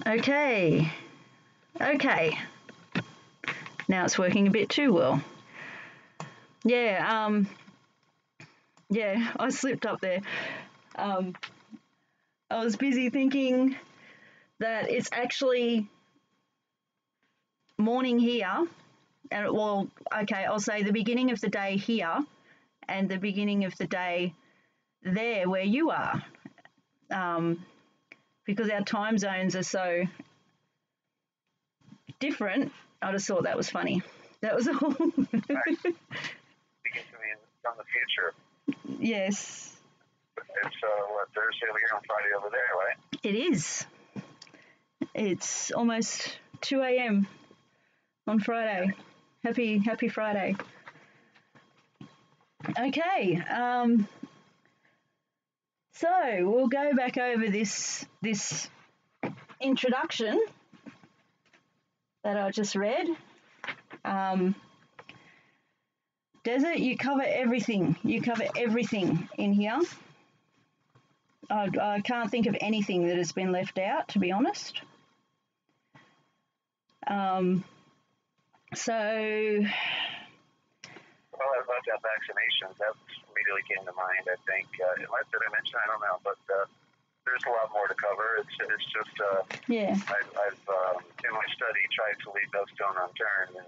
Okay. Okay. Now it's working a bit too well. Yeah, yeah, I slipped up there. I was busy thinking that it's actually morning here, and well, okay, I'll say the beginning of the day here and the beginning of the day there where you are, because our time zones are so different. I just thought that was funny. That was all. Right. Speaking to me from the future. Yes. It's what, Thursday over here on Friday over there, right? It is. It's almost 2 a.m. on Friday. Happy Friday. Okay. So we'll go back over this introduction that I just read. Desert, you cover everything. You cover everything in here. I can't think of anything that has been left out, to be honest. So. Well, about that vaccinations, that immediately came to mind. I think, did I mention? I don't know, but there's a lot more to cover. It's just, yeah. I've in my study tried to leave no stone unturned in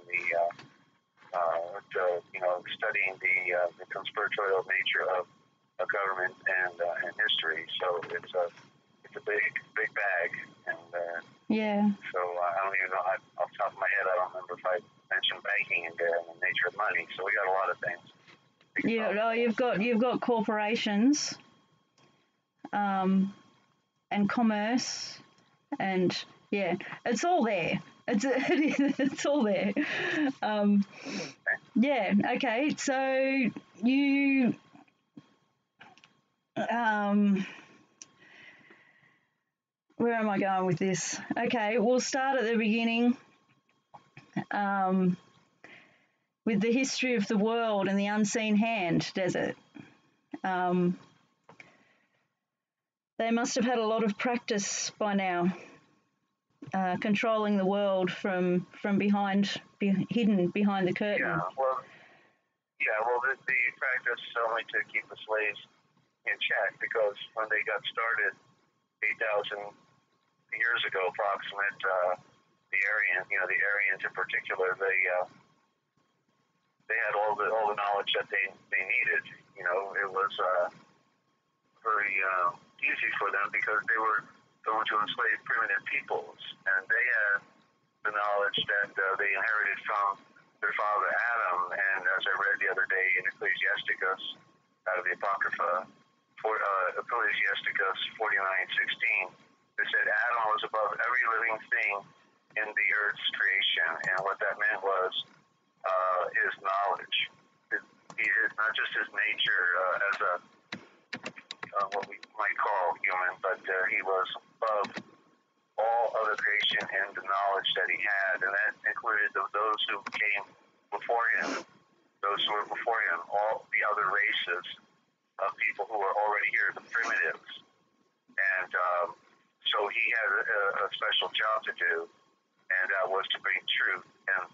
studying the conspiratorial nature of government and history. So it's a big bag, and yeah. So I don't even know. Off the top of my head, I don't remember if I mentioned banking and the nature of money. So we got a lot of things. Yeah, no, you've got corporations, and commerce, and yeah, it's all there. It's all there. Yeah. Okay. So you. Where am I going with this? Okay, we'll start at the beginning. With the history of the world and the unseen hand, Desert. They must have had a lot of practice by now, controlling the world from behind, hidden behind the curtain. Yeah, well, the practice only to keep the slaves in check, because when they got started 8,000 years ago, approximate, the Aryans in particular, they had all the knowledge that they needed. It was very easy for them because they were going to enslave primitive peoples, and they had the knowledge that they inherited from their father Adam. And as I read the other day in Ecclesiasticus, out of the Apocrypha, Ecclesiasticus 49:16, they said Adam was above every living thing in the earth's creation, and what that meant was his knowledge. Not just his nature as what we might call human, but he was above all other creation and the knowledge that he had, and that included those who came before him, those who were before him, all the other races of people who were already here, the primitives. And so he had a special job to do, and that was to bring truth and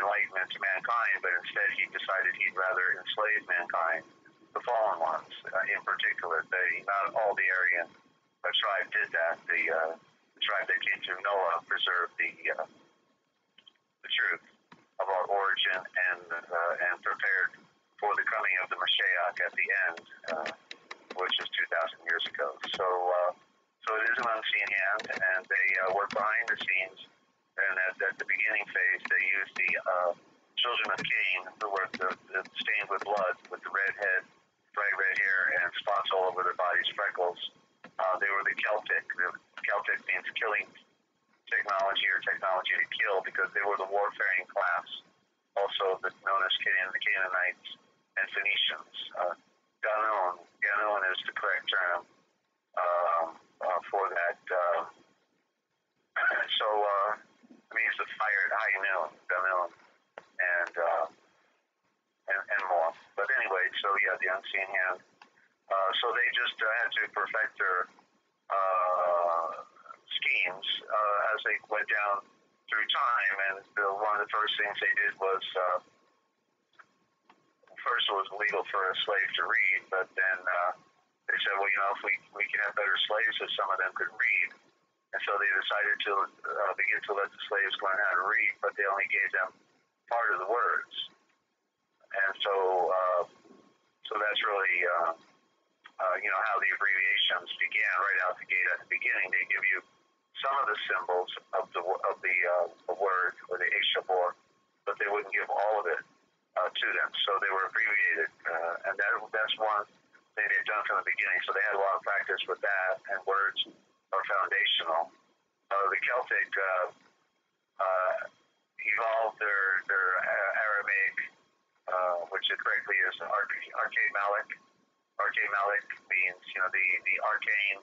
enlightenment to mankind, but instead he decided he'd rather enslave mankind, the fallen ones in particular. Not all the Aryan tribe did that. The tribe that came through Noah preserved the truth of our origin and prepared for the coming of the Mashiach at the end, which is 2,000 years ago. So it is an unseen hand, and they work behind the scenes. And at the beginning phase, they used the children of Cain, who were stained with blood, with the red head, bright red hair, and spots all over their bodies, freckles. They were the Celtic. Celtic means killing technology or technology to kill, because they were the warfaring class, also known as the Canaanites and Phoenicians. Ganon is the correct term for that. It means the fire at high noon, Ganon, and more. But anyway, so yeah, the unseen hand. So they just had to perfect their schemes as they went down through time, and one of the first things they did was first it was illegal for a slave to read, but then they said, well, if we could have better slaves if some of them could read. And so they decided to begin to let the slaves learn how to read, but they only gave them part of the words. And so that's really, how the abbreviations began right out the gate at the beginning. They give you some of the symbols of the word, or the Eshabor, but they wouldn't give all of it to them. So they were abbreviated, and that's one thing they've done from the beginning. So they had a lot of practice with that, and words are foundational. The Celtic evolved their Aramaic, which correctly is Archaic Malic. Archaic Malic means the arcane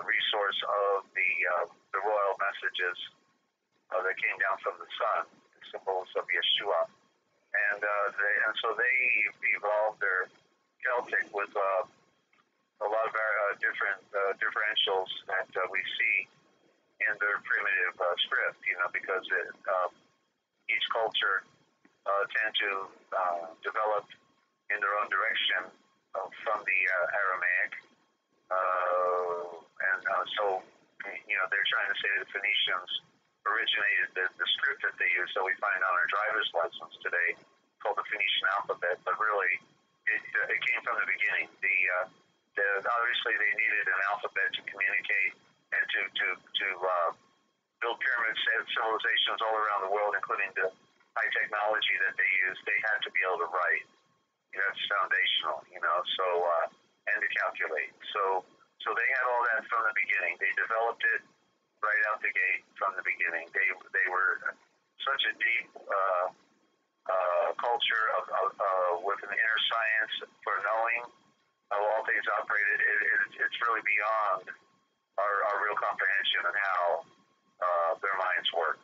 resource of the royal messages that came down from the sun, the symbols of Yeshua, and so they evolved their Celtic with a lot of different differentials that we see in their primitive script, because each culture tend to develop in their own direction from the Aramaic, and so they're trying to say that the Phoenicians originated the script that they use. So we find on our driver's license today called the Phoenician alphabet, but really it came from the beginning. Obviously they needed an alphabet to communicate and to build pyramid civilizations all around the world, including the high technology that they use. They had to be able to write. That's foundational, so and to calculate. So they had all that from the beginning. They developed it right out the gate from the beginning. They were such a deep culture with an inner science for knowing how all things operated. It's really beyond our real comprehension of how their minds worked,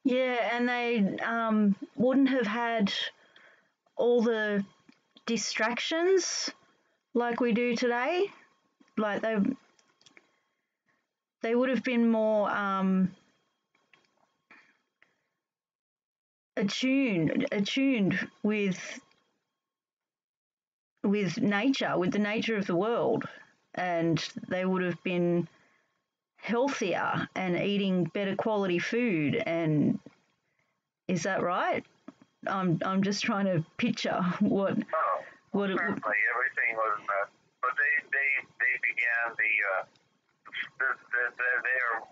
Yeah, and they wouldn't have had all the distractions like we do today. Like they would have been more attuned with nature, with the nature of the world, and they would have been healthier and eating better quality food. And is that right? I'm just trying to picture what it would. Everything was, but they began they are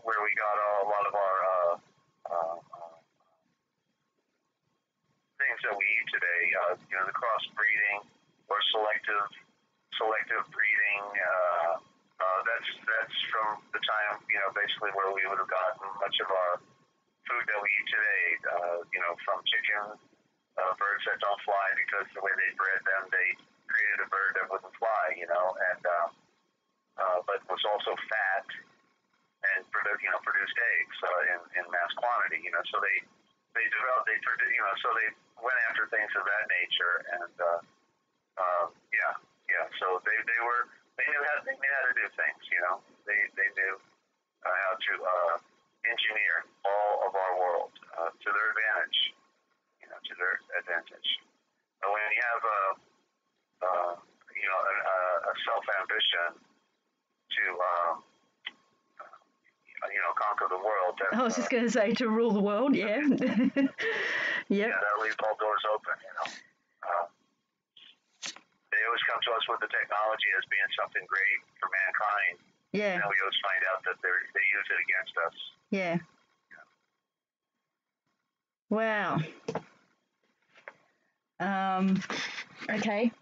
where we got a lot of our things that we eat today. The crossbreeding or selective breeding. That's from the time basically where we would have gotten much of our food that we eat today. From chicken. Birds that don't fly, because the way they bred them, they created a bird that wouldn't fly, and but was also fat and produced eggs in mass quantity, So they developed, so they went after things of that nature, and So they knew how to do things, They knew how to engineer all of our world to their advantage. To their advantage. But when you have a self-ambition to conquer the world, I was just going to say to rule the world, yeah. Yep. Yeah, that leaves all doors open. They always come to us with the technology as being something great for mankind. Yeah. And we always find out that they use it against us. Yeah. Wow. Okay.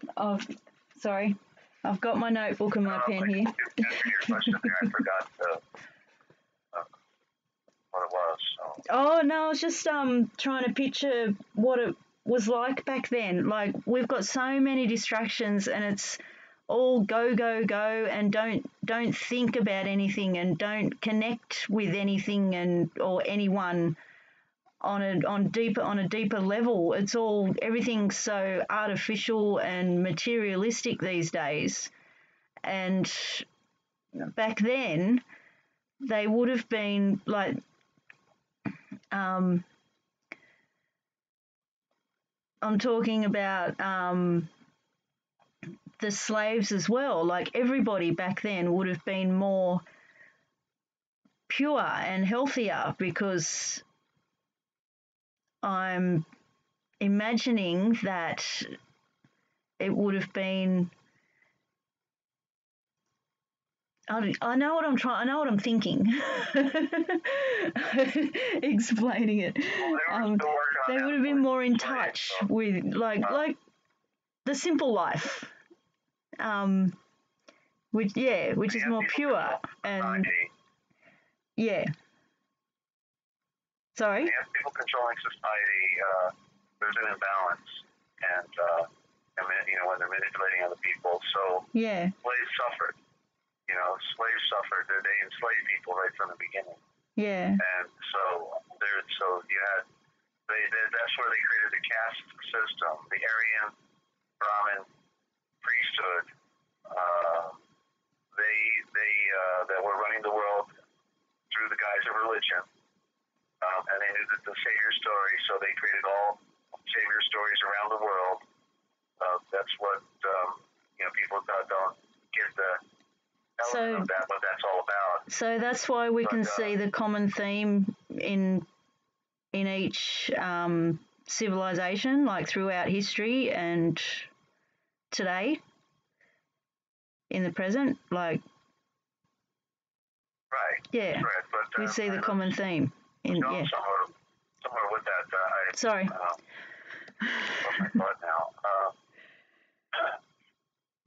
Sorry. I've got my notebook and my pen here. Your question there, I forgot what it was. So. Oh no, I was just trying to picture what it was like back then. Like we've got so many distractions, and it's all go go go, and don't think about anything, and don't connect with anything or anyone on a deeper level. It's all, everything's so artificial and materialistic these days. And back then they would have been like, I'm talking about the slaves as well. Like everybody back then would have been more pure and healthier, because I'm imagining that it would have been. I know what I'm trying. I know what I'm thinking. Explaining it. They would have been more in touch with like the simple life, which is more pure and yeah. Sorry. You have people controlling society. There's an imbalance, and when they're manipulating other people. So yeah, slaves suffered. Slaves suffered. They enslaved people right from the beginning. Yeah. And so you had that's where they created the caste system, the Aryan Brahmin priesthood. They that were running the world through the guise of religion, and they knew the Savior story, so they created all Savior stories around the world. That's what people don't get the element of that, what that's all about. So that's why we can see the common theme in each civilization, like throughout history and today, in the present, like. Right. Yeah. Right. But, we see the common theme. Somewhere with that. Sorry. Lost my thought now.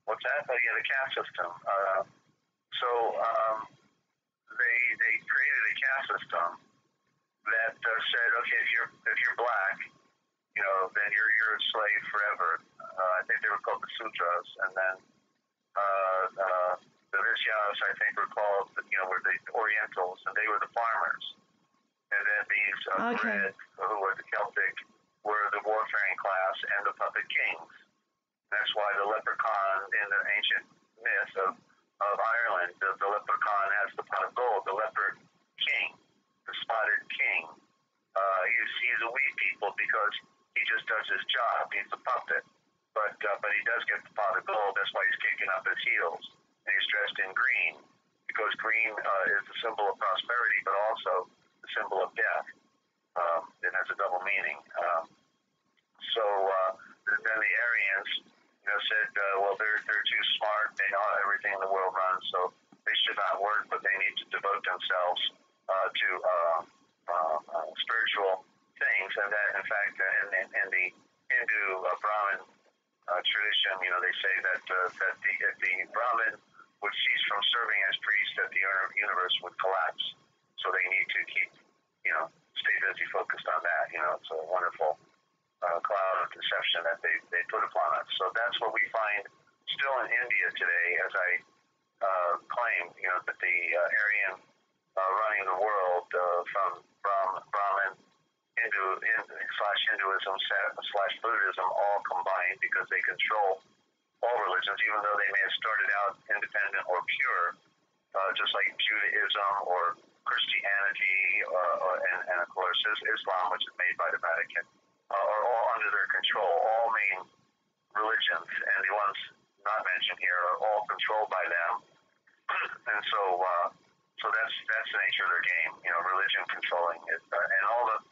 What's that? Oh, yeah, the caste system. They created a caste system that said, okay, if you're black, then you're a slave forever. I think they were called the Sutras, and then the Vishyas, I think, were called, were the Orientals, and they were the farmers. And then these Red, who were the Celtic, were the warfaring class and the puppet kings. That's why the leprechaun in the ancient myth of Ireland, the leprechaun has the pot of gold, the leper king, the spotted king. He's a weak people because he just does his job. He's a puppet. But he does get the pot of gold. That's why he's kicking up his heels. And he's dressed in green, because green is the symbol of prosperity, but also the symbol of death. It has a double meaning. So then the Aryans, said, well, they're too smart. They know how everything in the world runs, so they should not work, but they need to devote themselves to spiritual things. And that, in fact, in the Hindu Brahmin tradition, they say that if the Brahmin would cease from serving as priest, that the universe would collapse. So they need to keep, stay busy focused on that. It's a wonderful cloud of deception that they put upon us. So that's what we find still in India today, as I claim, that the Aryan running the world from Brahmin, Hinduism / Buddhism all combined, because they control all religions, even though they may have started out independent or pure, just like Judaism or Christianity, and of course Islam, which is made by the Vatican, are all under their control. All main religions, and the ones not mentioned here, are all controlled by them. And so that's the nature of their game. Religion controlling it, and all the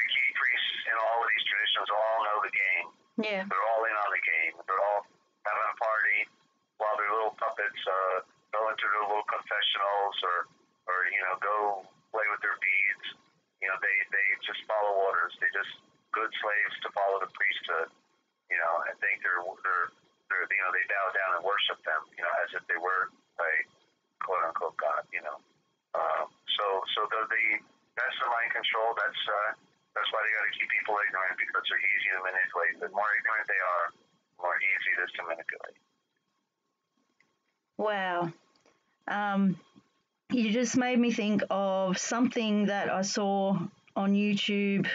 key priests in all of these traditions all know the game. Yeah. They're all in on the game. They're all having a party while their little puppets go into their little confessionals or go play with their beads. They just follow orders. They just good slaves to follow the priesthood. And think they're they bow down and worship them. As if they were a quote unquote god. That's the mind control. That's why they got to keep people ignorant, because they're easy to manipulate. The more ignorant they are, the more easy it is to manipulate. Wow. You just made me think of something that I saw on YouTube.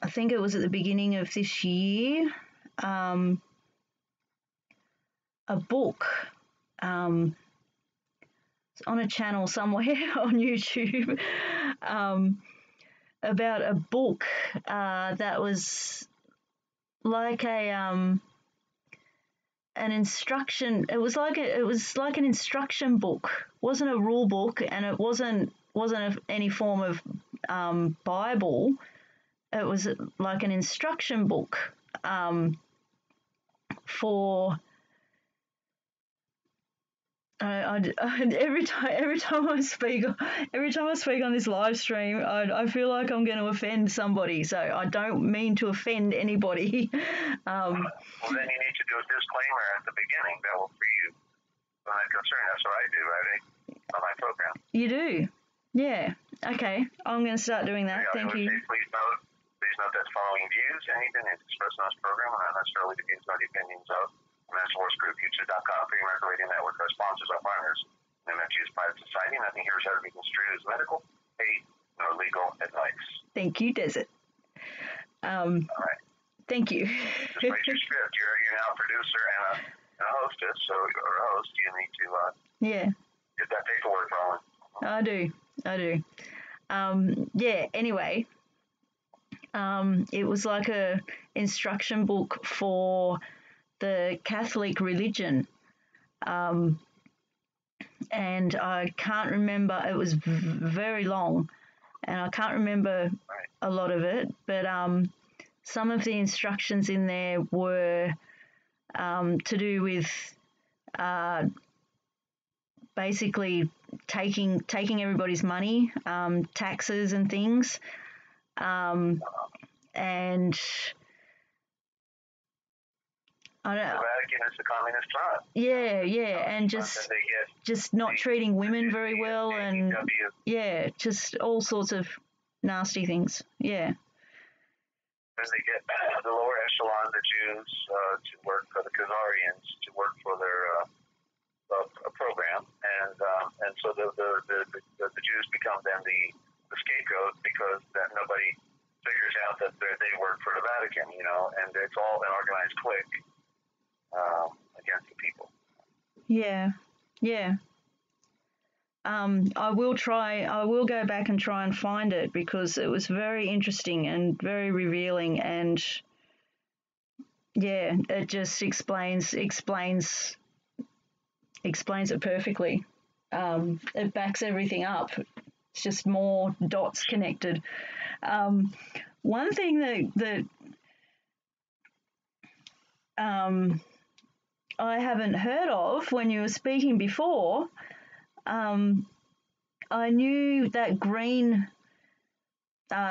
I think it was at the beginning of this year. A book. on a channel somewhere on YouTube about a book that was like an instruction. It was like an instruction book. It wasn't a rule book, and it wasn't any form of Bible. It was like an instruction book for. Every time I speak on this live stream, I feel like I'm going to offend somebody. So I don't mean to offend anybody. Well, then you need to do a disclaimer at the beginning that will free you from that concern. That's what I do, right, on my program. You do, yeah. Okay, I'm going to start doing that. Thank you. Say, please note that following views, anything expressed on this program are not necessarily the views or the opinions of MasterWarsGroupYouTube.com, Free America Radio Network, our sponsors, our partners, and MFG's Private Society. Nothing here is ever be construed as medical, aid, or legal advice. Thank you, Desert. All right. Thank you. Just write your script. You're now a producer and a hostess, so or a host. You need to get that paperwork rolling. I do. Anyway, it was like a instruction book for the Catholic religion. And I can't remember, it was very long, and I can't remember a lot of it, but some of the instructions in there were to do with basically taking everybody's money, taxes and things, and I don't know. The Vatican is the communist tribe. Yeah, and just not treating women very well, and just all sorts of nasty things. Yeah. Then they get the lower echelon, the Jews, to work for the Khazarians, to work for their program, and so the Jews become then the scapegoat because that nobody figures out that they work for the Vatican, and it's all an organized clique against the people. Yeah. I will go back and try and find it because it was very interesting and very revealing, and it just explains it perfectly. It backs everything up. It's just more dots connected. One thing that I haven't heard of when you were speaking before, I knew that green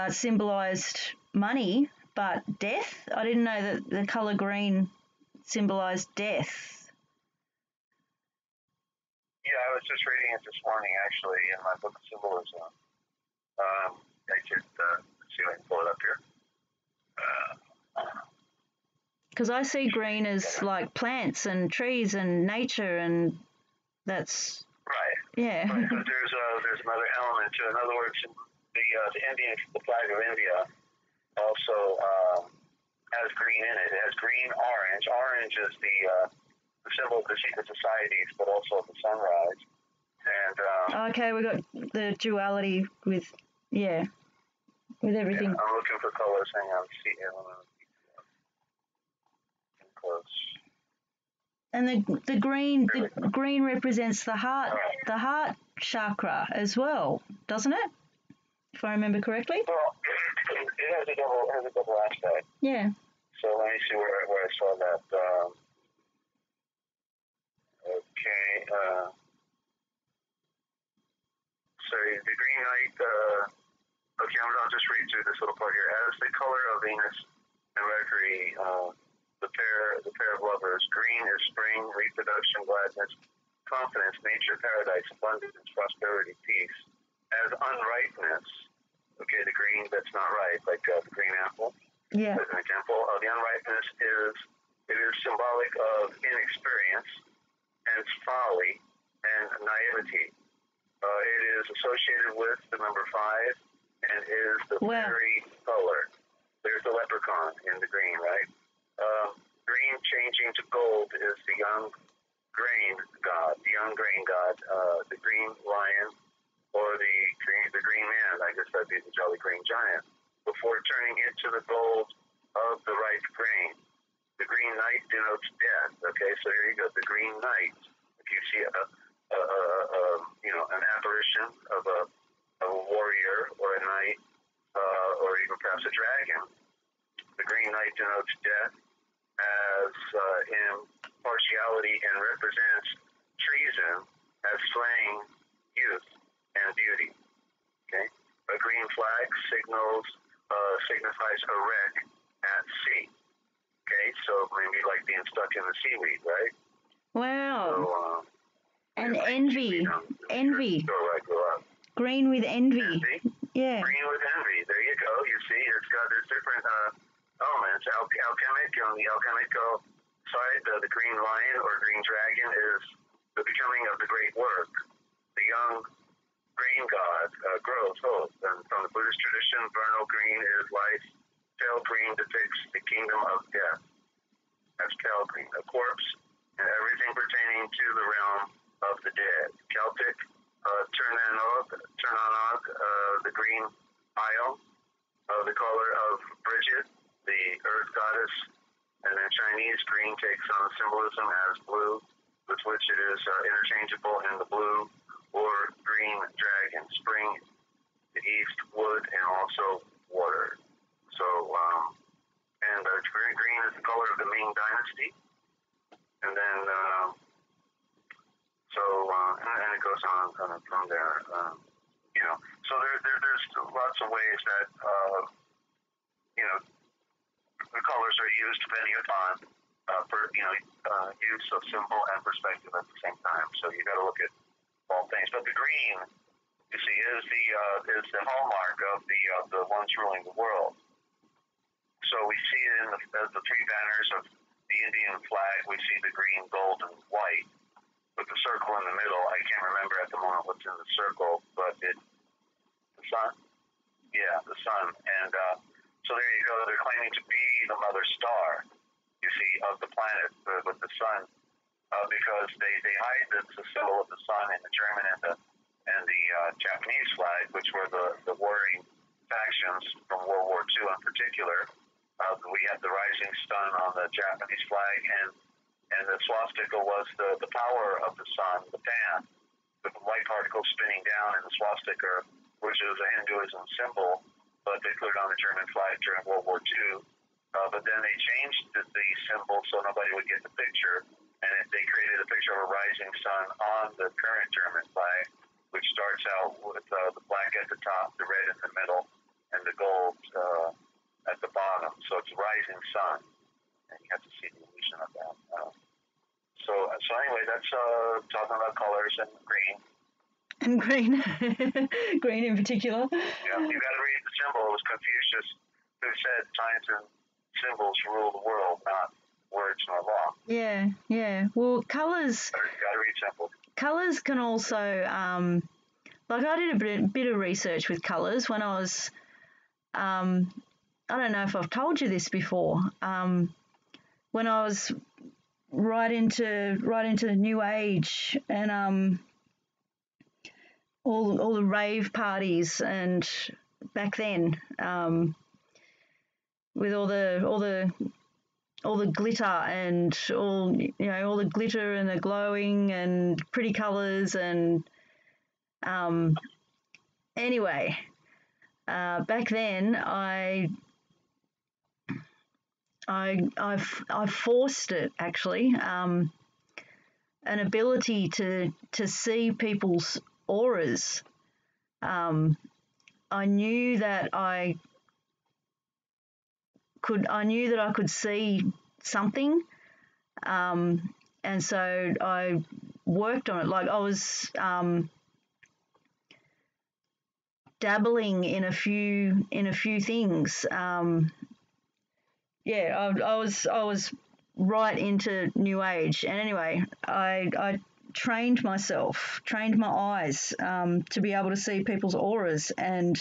symbolized money, but death. I didn't know that the color green symbolized death. Yeah, I was just reading it this morning, actually, in my book of symbolism. I could see if I can pull it up here. Because I see green as like plants and trees and nature, and that's right. Yeah. Right, but there's another element to it. In other words, the flag of India also has green in it. It has green, orange. Orange is the symbol of the secret societies, but also of the sunrise. And okay, we got the duality with everything. Yeah, I'm looking for colors. Hang on, see here. Close. And the green represents the heart chakra as well, doesn't it? If I remember correctly. Well, it has a double aspect. Yeah. So let me see where I saw that. Okay. Sorry, the green light. Okay, I'll just read through this little part here. As the color of Venus and Mercury, the pair of lovers. Green is spring, reproduction, gladness, confidence, nature, paradise, abundance, prosperity, peace. As unripeness, okay, the green that's not ripe, like the green apple. Yeah. As an example, the unripeness is symbolic of inexperience and folly and naivety. It is associated with the number 5 and is the fairy color. There's the leprechaun in the green, right? Green changing to gold is the young grain god, the young grain god, the green lion, or the green man, I guess that'd be the jolly green giant, before turning into the gold of the ripe grain. The green knight denotes death. Okay, so here you go. The green knight. If you see an apparition of a warrior or a knight, or even perhaps a dragon, the green knight denotes death as impartiality and represents treason as slaying youth and beauty. Okay, a green flag signifies a wreck at sea. Okay, so maybe like being stuck in the seaweed, right? Wow. So, and envy. Envy. Green with envy. Yeah. Green with envy. There you go. You see, there's different elements. Alchemic, on the alchemical side, the green lion or green dragon is the becoming of the great work. The young grain god, growth, hope. And from the Buddhist tradition, vernal green is life. Pale green depicts the kingdom of death. That's pale green. A corpse and everything pertaining to the realm of the dead. Celtic, Turnanog, the green isle, the color of Bridget, the earth goddess, and then Chinese green takes on symbolism as blue, with which it is interchangeable in the blue or green dragon, spring, the east, wood, and also water. So, and green is the color of the Ming Dynasty, and then and it goes on from there. So there's lots of ways that the colors are used depending upon use of symbol and perspective at the same time. So you got to look at all things. But the green, you see, is the hallmark of the ones ruling the world. So we see it in the three banners of the Indian flag. We see the green, gold, and white, with the circle in the middle. I can't remember at the moment what's in the circle, but the sun? Yeah, the sun. And so there you go. They're claiming to be the mother star, you see, of the planet with the sun, because they hide the symbol of the sun in the German and the Japanese flag, which were the warring factions from World War II in particular. We had the rising sun on the Japanese flag, and the swastika was the power of the sun, the pan, with the light particles spinning down in the swastika, which is a Hinduism symbol, but they put it on the German flag during World War II. But then they changed the symbol so nobody would get the picture, and they created a picture of a rising sun on the current German flag, which starts out with the black at the top, the red in the middle, and the gold at the bottom. So it's rising sun, and you have to see the illusion of that. So anyway, that's talking about colors and green. And green, green in particular. Yeah, you got to read the symbol. It was Confucius who said signs and symbols rule the world, not words nor law. Yeah, yeah. Well, colors. You got to read symbols. Colors can also, like I did a bit of research with colors when I was. I don't know if I've told you this before. When I was right into the New Age and all the rave parties, and back then with all the glitter and all the glitter and the glowing and pretty colours and anyway, back then I forced it actually, an ability to see people's auras. I knew that I could see something, and so I worked on it. Like I was dabbling in a few things. I was right into New Age, and anyway, I trained my eyes to be able to see people's auras, and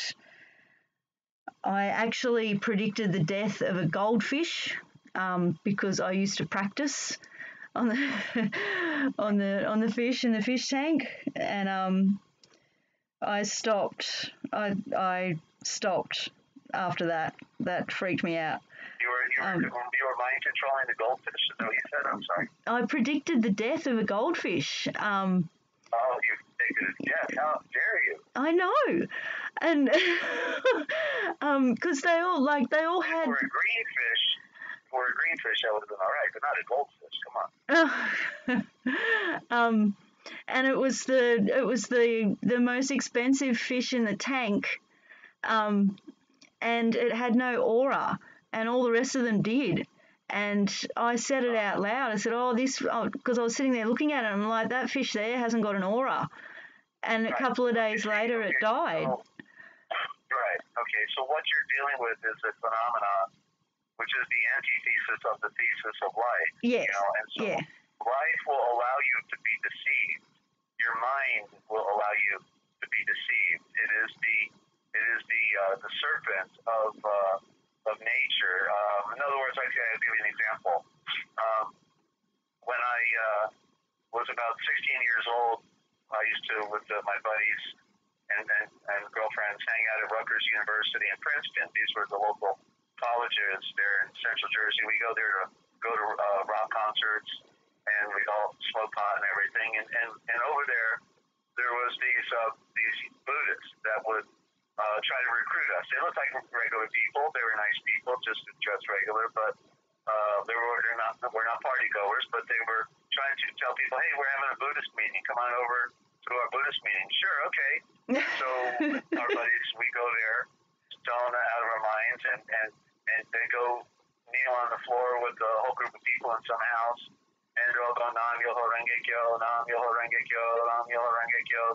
I actually predicted the death of a goldfish because I used to practice on the on the fish in the fish tank, and I stopped. I stopped after that. That freaked me out. You were mind controlling the goldfish. Is that what you said? I'm sorry. I predicted the death of a goldfish. Oh, you predicted it. Yes. How dare you? I know, and because they all had. For a greenfish, that would have been all right, but not a goldfish. Come on. And it was the most expensive fish in the tank, and it had no aura, and all the rest of them did. And I said it out loud. I said, because I was sitting there looking at it, and I'm like, that fish there hasn't got an aura. And a couple of days later, it died. Right. Okay. So what you're dealing with is a phenomenon, which is the antithesis of the thesis of life. Yes. And so life will allow you to be deceived. Your mind will allow you to be deceived. It is the serpent of nature. In other words, I'll give you an example. When I was about 16 years old, I used to, with my buddies and girlfriends, hang out at Rutgers University in Princeton. These were the local colleges there in Central Jersey. We go there to go to rock concerts, and we'd all smoke pot and everything. And over there was these Buddhists that would try to recruit us. They looked like regular people. They were nice people, just dressed regular, but we're not party goers. But they were trying to tell people, hey, we're having a Buddhist meeting. Come on over to our Buddhist meeting. Sure, okay. So our buddies, we go there, stoned out of our minds, and they go kneel on the floor with a whole group of people in some house, and they're all going, Nam Yoho Renge Kyo, Nam Yoho Renge Kyo, Nam Yoho Renge Kyo.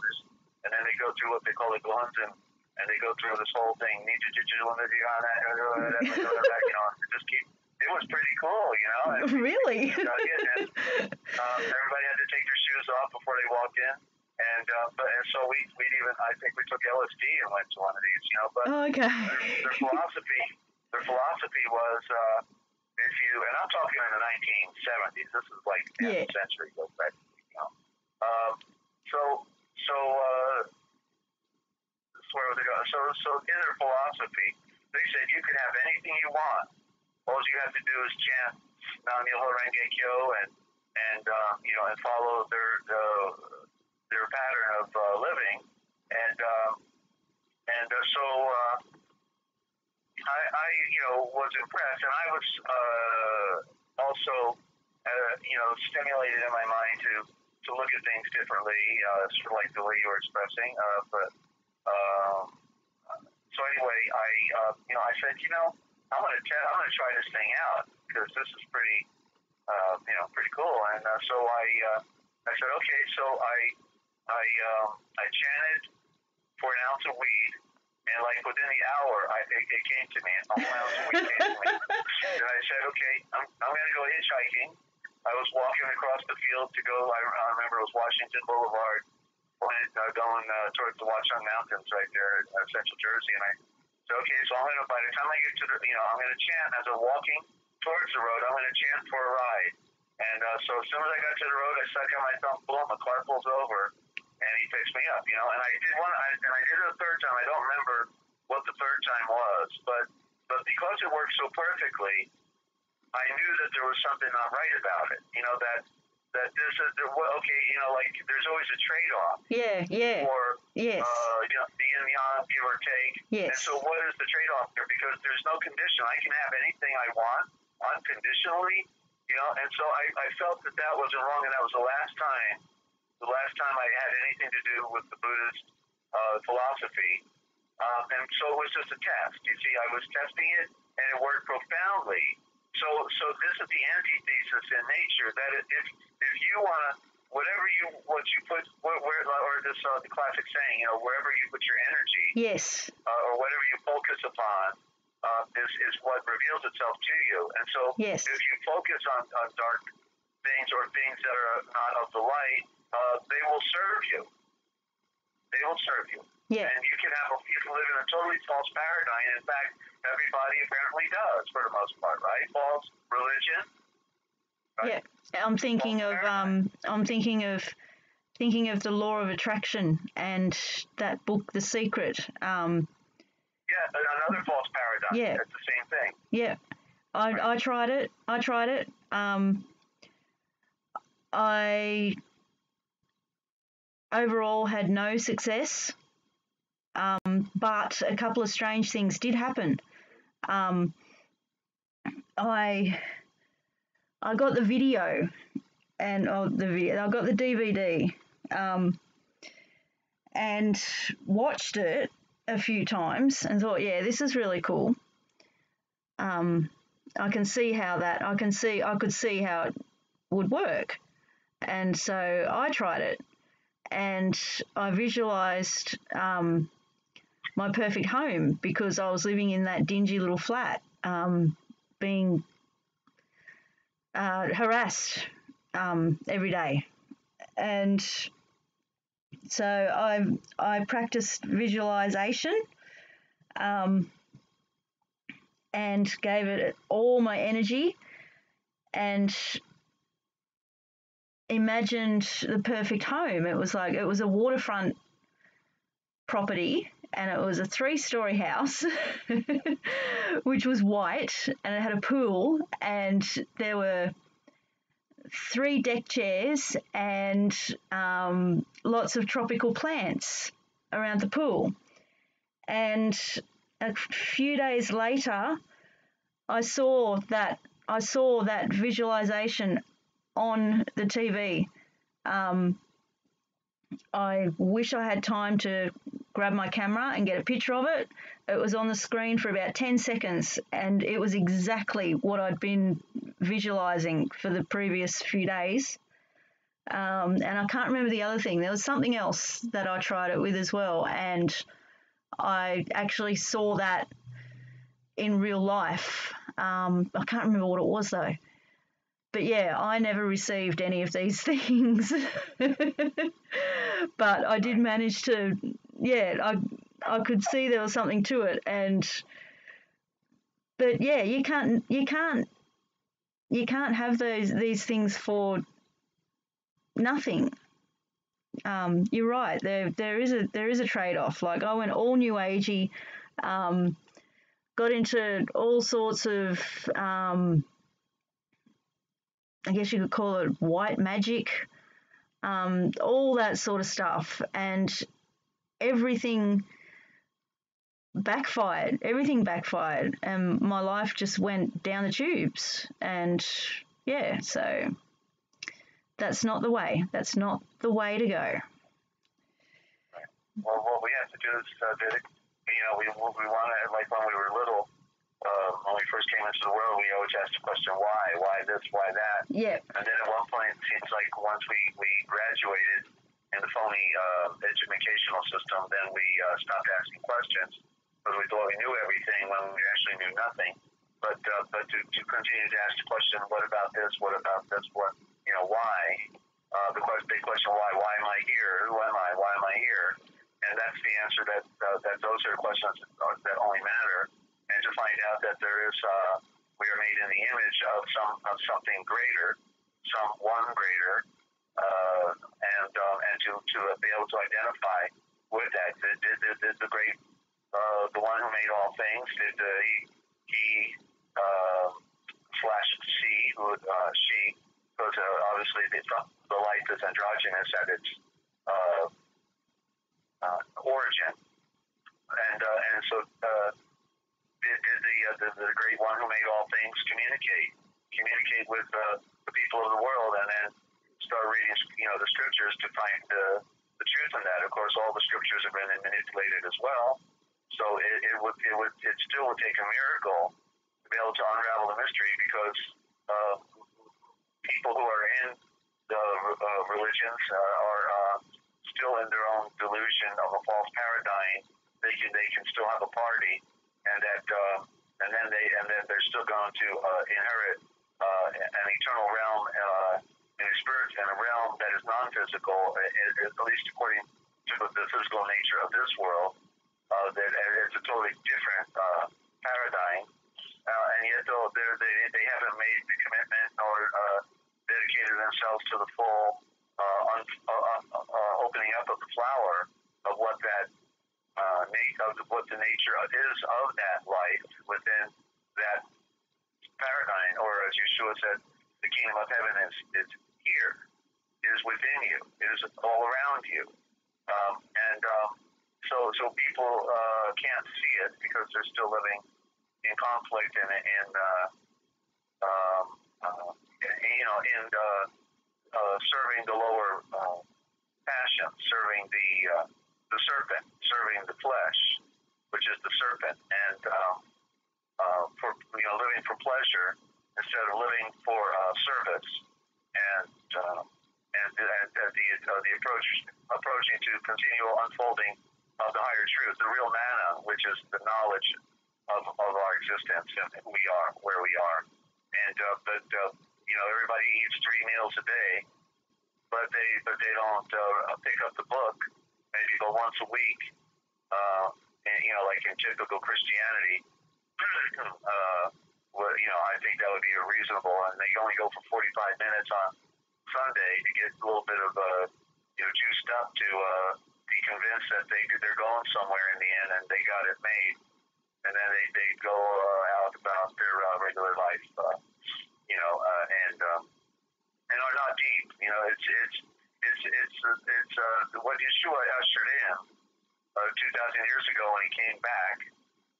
And then they go through what they call the Gohunzin, and they go through this whole thing. It was pretty cool, And really? Everybody had to take their shoes off before they walked in. And so I think we took LSD and went to one of these, But okay. their philosophy was, and I'm talking in the 1970s. This is like the century goes back, where was it going? So in their philosophy, they said you can have anything you want. All you have to do is chant Nam Myoho Renge Kyo and follow their pattern of living, so I was impressed, and I was also stimulated in my mind to look at things differently, sort of like the way you were expressing. So anyway, I said, I'm gonna try this thing out because this is pretty cool. And so I said, okay. So I chanted for an ounce of weed, and like within the hour, it came to me. A whole ounce of weed came to me, and I said, okay, I'm gonna go hitchhiking. I was walking across the field to go. I remember it was Washington Boulevard, going towards the Watchung Mountains right there in Central Jersey, and I said, okay, so by the time I get to I'm going to chant as I'm walking towards the road. I'm going to chant for a ride. And so as soon as I got to the road, I stuck out my thumb, boom, a car pulls over, and he picks me up, And I did I did it a third time. I don't remember what the third time was, but because it worked so perfectly, I knew that there was something not right about it. That this is like there's always a trade-off. Yeah. Or yes. The yin yang, give or take. Yes. And so what is the trade-off there? Because there's no condition. I can have anything I want unconditionally. And so I felt that wasn't wrong, and that was the last time I had anything to do with the Buddhist philosophy. And so it was just a test. You see, I was testing it, and it worked profoundly. So this is the antithesis in nature, that if you want to, what you put, or this the classic saying, wherever you put your energy, yes, or whatever you focus upon, is what reveals itself to you. And so yes. if you focus on dark things or things that are not of the light, they will serve you. They will serve you. Yeah. And you can live in a totally false paradigm. In fact, everybody apparently does, for the most part, right? False religion, Yeah, I'm thinking of the law of attraction and that book, The Secret. Yeah, another false paradigm. Yeah, it's the same thing. Yeah, I tried it. I overall had no success, but a couple of strange things did happen. I got the video and I got the DVD and watched it a few times and thought, yeah, this is really cool. I could see how it would work. And so I tried it and I visualized my perfect home because I was living in that dingy little flat, being harassed every day. And so I practiced visualization and gave it all my energy and imagined the perfect home. It was a waterfront property and it was a 3-story house which was white and it had a pool and there were 3 deck chairs and lots of tropical plants around the pool. And a few days later, I saw that visualization on the TV. I wish I had time to grab my camera and get a picture of it. It was on the screen for about 10 seconds and it was exactly what I'd been visualizing for the previous few days. And I can't remember the other thing. There was something else that I tried it with as well. And I actually saw that in real life. I can't remember what it was though. But yeah, I never received any of these things. But I did manage to, I could see there was something to it. But yeah, you can't have these things for nothing. You're right. There is a trade-off. Like I went all new agey, got into all sorts of I guess you could call it white magic, all that sort of stuff, and everything backfired. And my life just went down the tubes. And yeah, so that's not the way. That's not the way to go. Well, what we have to do is, we want to, like when we were little, when we first came into the world, we always asked the question, why this, why that? Yeah. And then at one point, it seems like once we graduated in the phony educational system, then we stopped asking questions because we thought we knew everything when we actually knew nothing. But to continue to ask the question, what about this? What about this? What, why? The big question, why? Why am I here? Who am I? Why am I here? And that's the answer that those are questions that only matter. And to find out that there is, we are made in the image of something greater, someone greater, and to be able to identify with that. The great, the one who made all things, he slash she, because obviously the life is androgynous at its origin, and so did the great one who made all things communicate with the people of the world, and then start reading the scriptures to find the truth in that. Of course, all the scriptures have been manipulated as well, so it still would take a miracle to be able to unravel the mystery, because people who are in the religions are still in their own delusion of a false paradigm. They can still have a party, and that and then they're still going to inherit an eternal realm in a spirit, in a realm that is non-physical, at least according to the physical nature of this world. That it's a totally different paradigm, and yet though they haven't made the commitment or ourselves to the full opening up of the flower of what that what the nature is of that life within that paradigm, or as Yeshua said, the kingdom of heaven is here, is within you, is all around you, so people can't see it because they're still living in conflict and serving the lower passion, serving the serpent, serving the flesh, which is the serpent, and for living for pleasure instead of living for service, and the approaching to continual unfolding of the higher truth, the real manna, which is the knowledge of our existence and who we are, where we are, and but everybody eats 3 meals a day, but they don't pick up the book, maybe go once a week, like in typical Christianity. I think that would be reasonable, and they only go for 45 minutes on Sunday to get a little bit of juiced up to be convinced that they're going somewhere in the end, and they got it made, and then they go out about their regular life, and are not deep. It's what Yeshua ushered in 2,000 years ago when he came back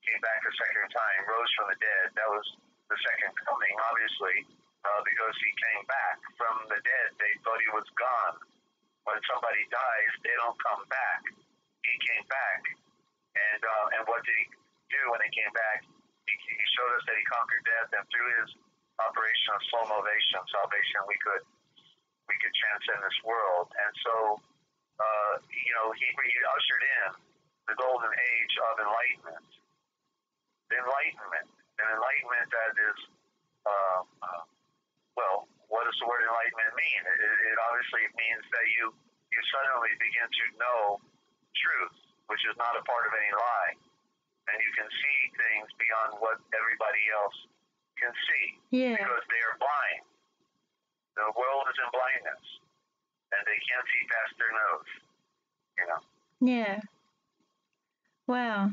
a second time, rose from the dead. That was the second coming, obviously, because he came back from the dead. They thought he was gone. When somebody dies, they don't come back. He came back, and what did he do when he came back? He showed us that he conquered death, and through his operation of slow salvation, we could transcend this world. And so, he ushered in the golden age of enlightenment. An enlightenment that is, what does the word enlightenment mean? It obviously means that you suddenly begin to know truth, which is not a part of any lie, and you can see things beyond what everybody else can see, because they are blind. The world is in blindness, and they can't see past their nose. Yeah. Wow.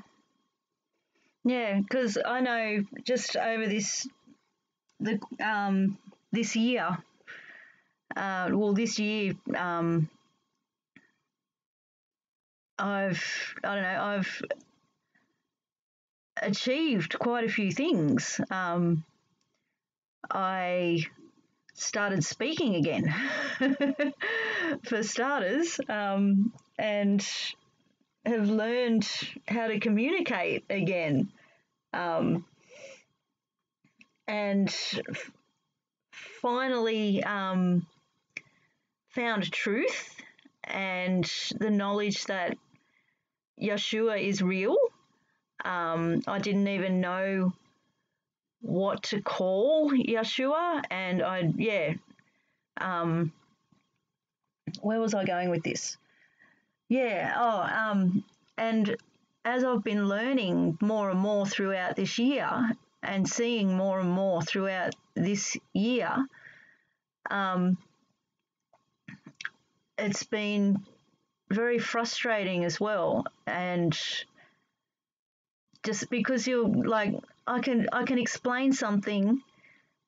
Yeah, because I know just over this year, this year, I've achieved quite a few things. I started speaking again, for starters, and have learned how to communicate again, and finally found truth and the knowledge that Yeshua is real. I didn't even know what to call Yeshua, and where was I going with this? And as I've been learning more and more throughout this year and seeing more and more throughout this year, it's been very frustrating as well. And just because I can explain something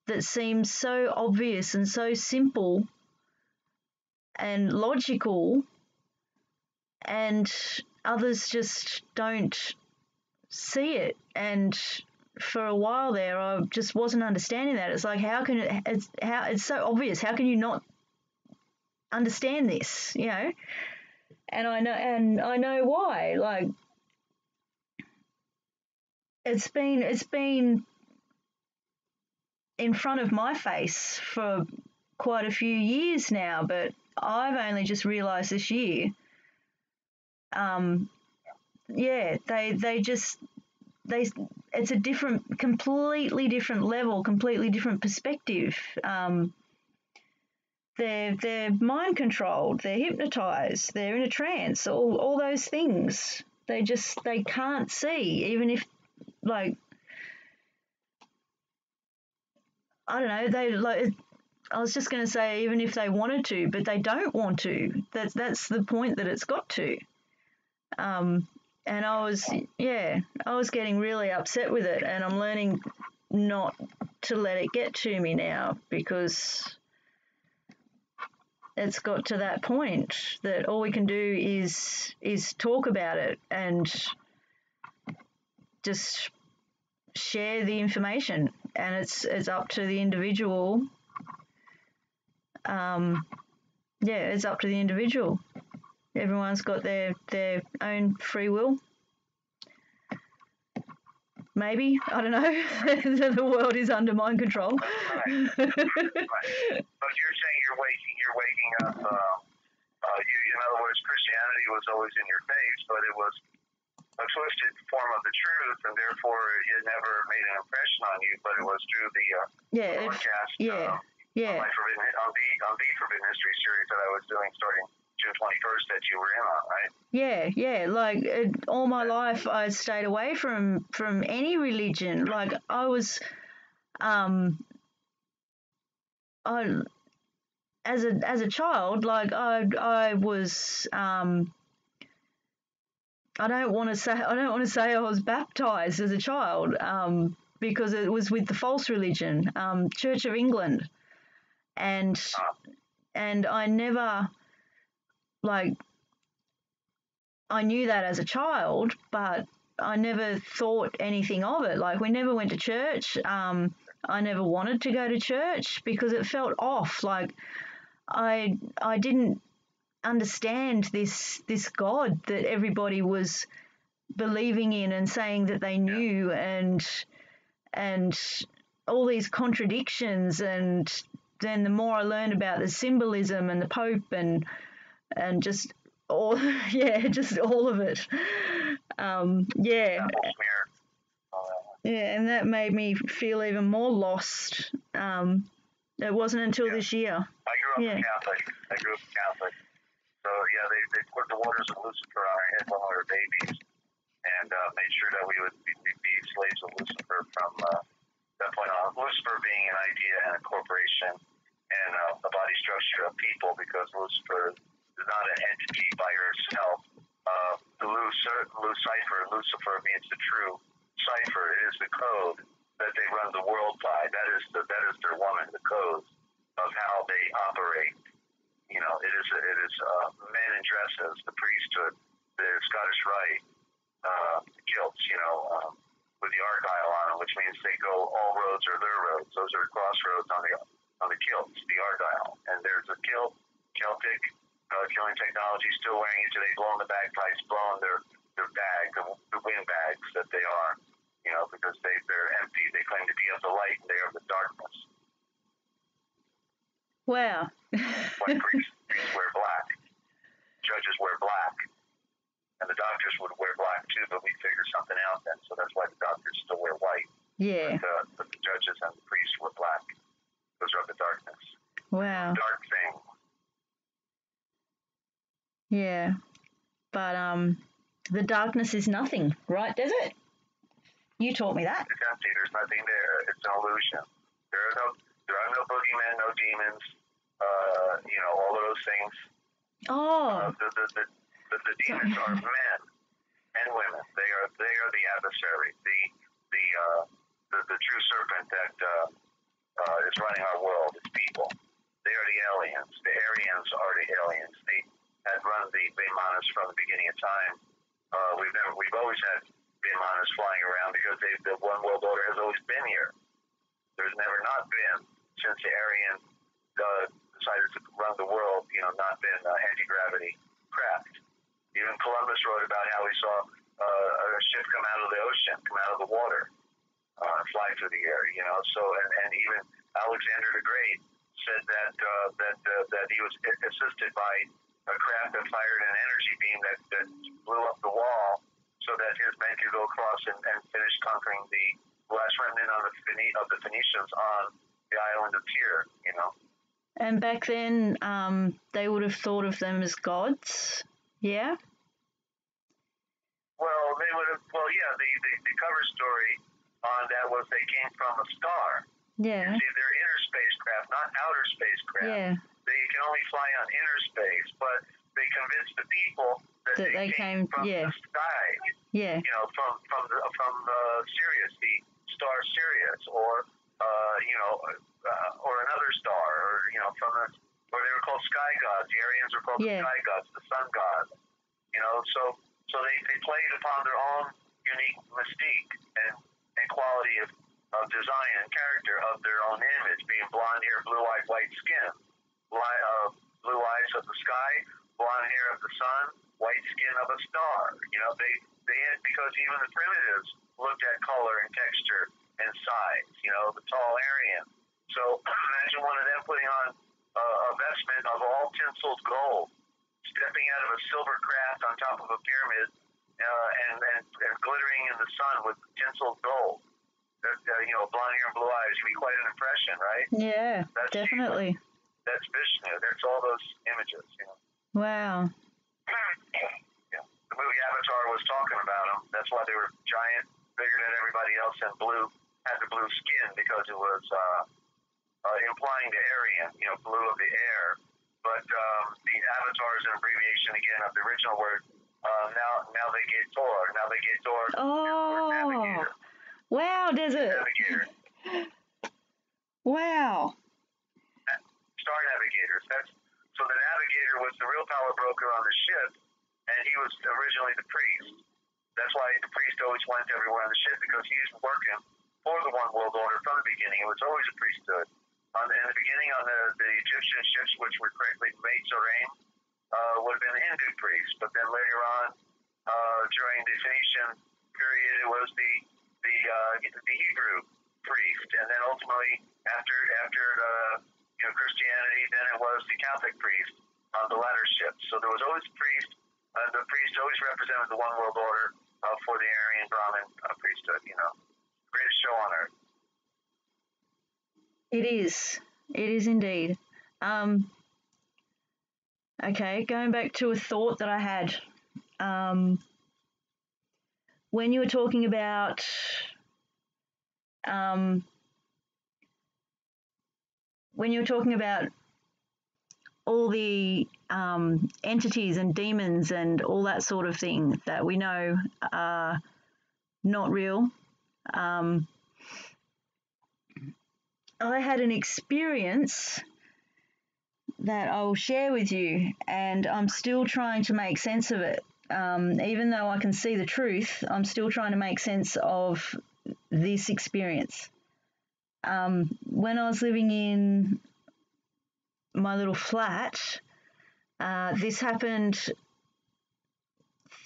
that seems so obvious and so simple and logical, and others just don't see it. And for a while there, I just wasn't understanding that. It's like, it's so obvious. How can you not understand this? And I know why. Like, it's been in front of my face for quite a few years now, but I've only just realised this year. It's a completely different level, completely different perspective. They're mind controlled, they're hypnotized, they're in a trance, all those things. They can't see, even if, like, I don't know, I was just going to say, even if they wanted to, but they don't want to. That's the point that it's got to. And I was getting really upset with it, and I'm learning not to let it get to me now, because it's got to that point that all we can do is talk about it and just share the information, and it's up to the individual. It's up to the individual. Everyone's got their own free will. Maybe, I don't know. The world is under mind control. Right. But you're saying you're waking up. In other words, Christianity was always in your face, but it was a twisted form of the truth, and therefore it never made an impression on you. But it was through the broadcast on the Forbidden History series that I was doing starting June 21st that you were in on, right? Yeah. Like all my life, I stayed away from any religion. Like I was, as a child, like I was. I don't want to say I was baptized as a child, because it was with the false religion, Church of England, and I never, like, I knew that as a child, but I never thought anything of it. Like, we never went to church. I never wanted to go to church because it felt off. Like, I didn't understand this God that everybody was believing in and saying that they knew, and all these contradictions. And then the more I learned about the symbolism and the Pope and just all just all of it, and that made me feel even more lost. It wasn't until this year. I grew up Catholic. So they put the waters of Lucifer on our head when we were babies, and made sure that we would be slaves of Lucifer from that point on. Lucifer being an idea and a corporation and a body structure of people, because Lucifer is not an entity by herself. The Lucifer means the true cipher. It is the code that they run the world by. That is their woman, the code of how they operate. It is men in dresses, the priesthood, the Scottish Rite, kilts, with the argyle on them, which means they go, all roads are their roads. Those are crossroads on the kilts, the argyle. And there's a Celtic killing technology still wearing it today, blowing the bagpipes, blowing their bag, the wind bags that they are, because they're empty. They claim to be of the light and they are the darkness. Wow. Like priests wear black, judges wear black, and the doctors would wear black too, but we figured something out then, so that's why the doctors still wear white. Yeah. But the judges and the priests were black. Those are of the darkness. Wow. Dark thing. Yeah. But the darkness is nothing, right, Desert? You taught me that. It's empty. There's nothing there. It's an illusion. There are no boogeymen, no demons. All of those things. Oh. The demons are men and women. They are the adversary, the true serpent that is running our world. It's people. They are the aliens. The Aryans are the aliens. They had run the Vimanas from the beginning of time. We've always had Vimanas flying around because the one world order has always been here. There's never not been, since the Aryan decided to run the world, not been anti-gravity craft. Even Columbus wrote about how he saw a ship come out of the ocean, come out of the water, fly through the air. So and even Alexander the Great said that he was assisted by a craft that fired an energy beam that blew up the wall, so that his men could go across and finish conquering the last remnant of the Phoenicians on the island of Tyre. And back then, they would have thought of them as gods. Yeah. Well, they would have. Well, yeah. The cover story on that was they came from a star. Yeah. See, they're inner spacecraft, not outer spacecraft. Yeah. They can only fly on inner space, but they convinced the people that they came from the sky. Yeah. You know, from Sirius, the star Sirius, or or another star, or or they were called sky gods. The Aryans were called the sky gods, the sun gods. You know, so they played upon their own unique mystique and quality of design and character of their own image, being blonde hair, blue-eyed, white skin, blue eyes of the sky, blonde hair of the sun, white skin of a star. You know, they had, because even the primitives looked at color and texture and size. You know, the tall Aryan. So imagine one of them putting on a vestment of all tinseled gold, stepping out of a silver craft on top of a pyramid, and glittering in the sun with tinseled gold. Blonde hair and blue eyes. You'd be quite an impression, right? Yeah, definitely. That's Vishnu. That's all those images. Wow. Yeah. The movie Avatar was talking about them. That's why they were giant, bigger than everybody else, and had the blue skin, because it was implying the Aryan, blue of the air. But the Avatar is an abbreviation again of the original word. Now they get Tor. Oh. Navigator. Wow, Desert. Navigator. Wow. Star navigators. So the navigator was the real power broker on the ship, and he was originally the priest. That's why the priest always went everywhere on the ship, because he was working for the One World Order from the beginning. It was always a priesthood. In the beginning, on the Egyptian ships, which were correctly made Soraim, would have been the Hindu priests, but then later on, during the Phoenician period, it was the Hebrew priest, and then ultimately after Christianity, then it was the Catholic priest on the latter ships. So there was always a priest. The priest always represented the One World Order for the Aryan Brahmin priesthood. Greatest show on earth. It is indeed. Okay, going back to a thought that I had. When you were talking about all the entities and demons and all that sort of thing that we know are not real, I had an experience that I'll share with you, and I'm still trying to make sense of it. Even though I can see the truth, I'm still trying to make sense of this experience. When I was living in my little flat, this happened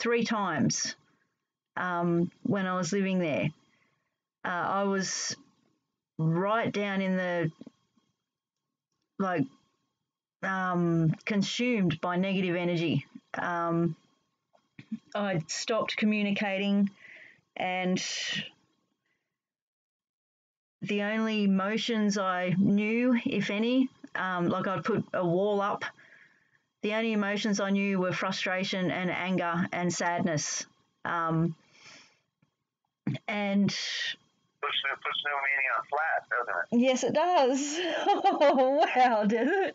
3 times when I was living there. I was right down in the, consumed by negative energy. I'd stopped communicating, and the only emotions I knew, if any, I'd put a wall up, the only emotions I knew were frustration and anger and sadness. And puts no meaning on flat, doesn't it? Yes, it does. Oh, wow, does it?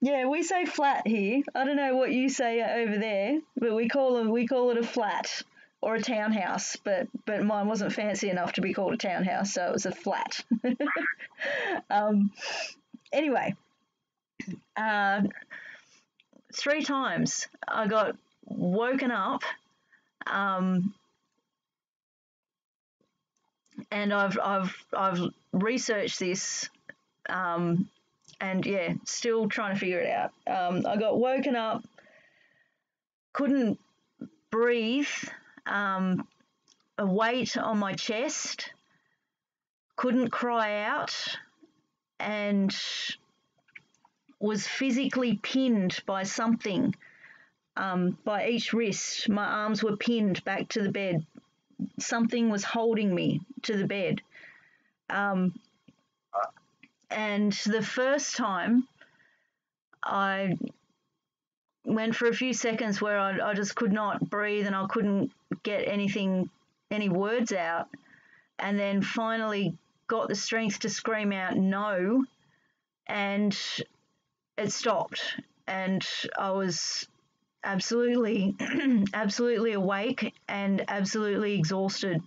Yeah, we say flat here. I don't know what you say over there, but we call it a flat or a townhouse. But mine wasn't fancy enough to be called a townhouse, so it was a flat. Anyway, 3 times I got woken up. And I've researched this, and yeah, still trying to figure it out. I got woken up, couldn't breathe, a weight on my chest, couldn't cry out, and was physically pinned by something, by each wrist. My arms were pinned back to the bed. Something was holding me to the bed. And the first time, I went for a few seconds where I just could not breathe, and I couldn't get any words out. and then finally got the strength to scream out no, and it stopped. And I was absolutely, absolutely awake and absolutely exhausted,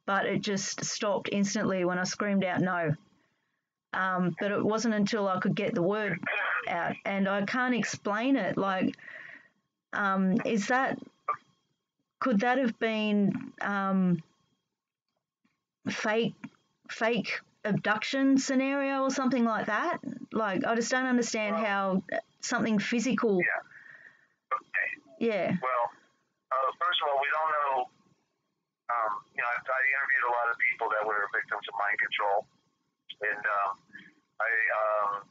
but it just stopped instantly when I screamed out no. But it wasn't until I could get the word out, and I can't explain it. Like, could that have been fake abduction scenario or something like that? Like, I just don't understand how something physical. Yeah. Okay. Yeah. Well, first of all, we don't know. I interviewed a lot of people that were victims of mind control, and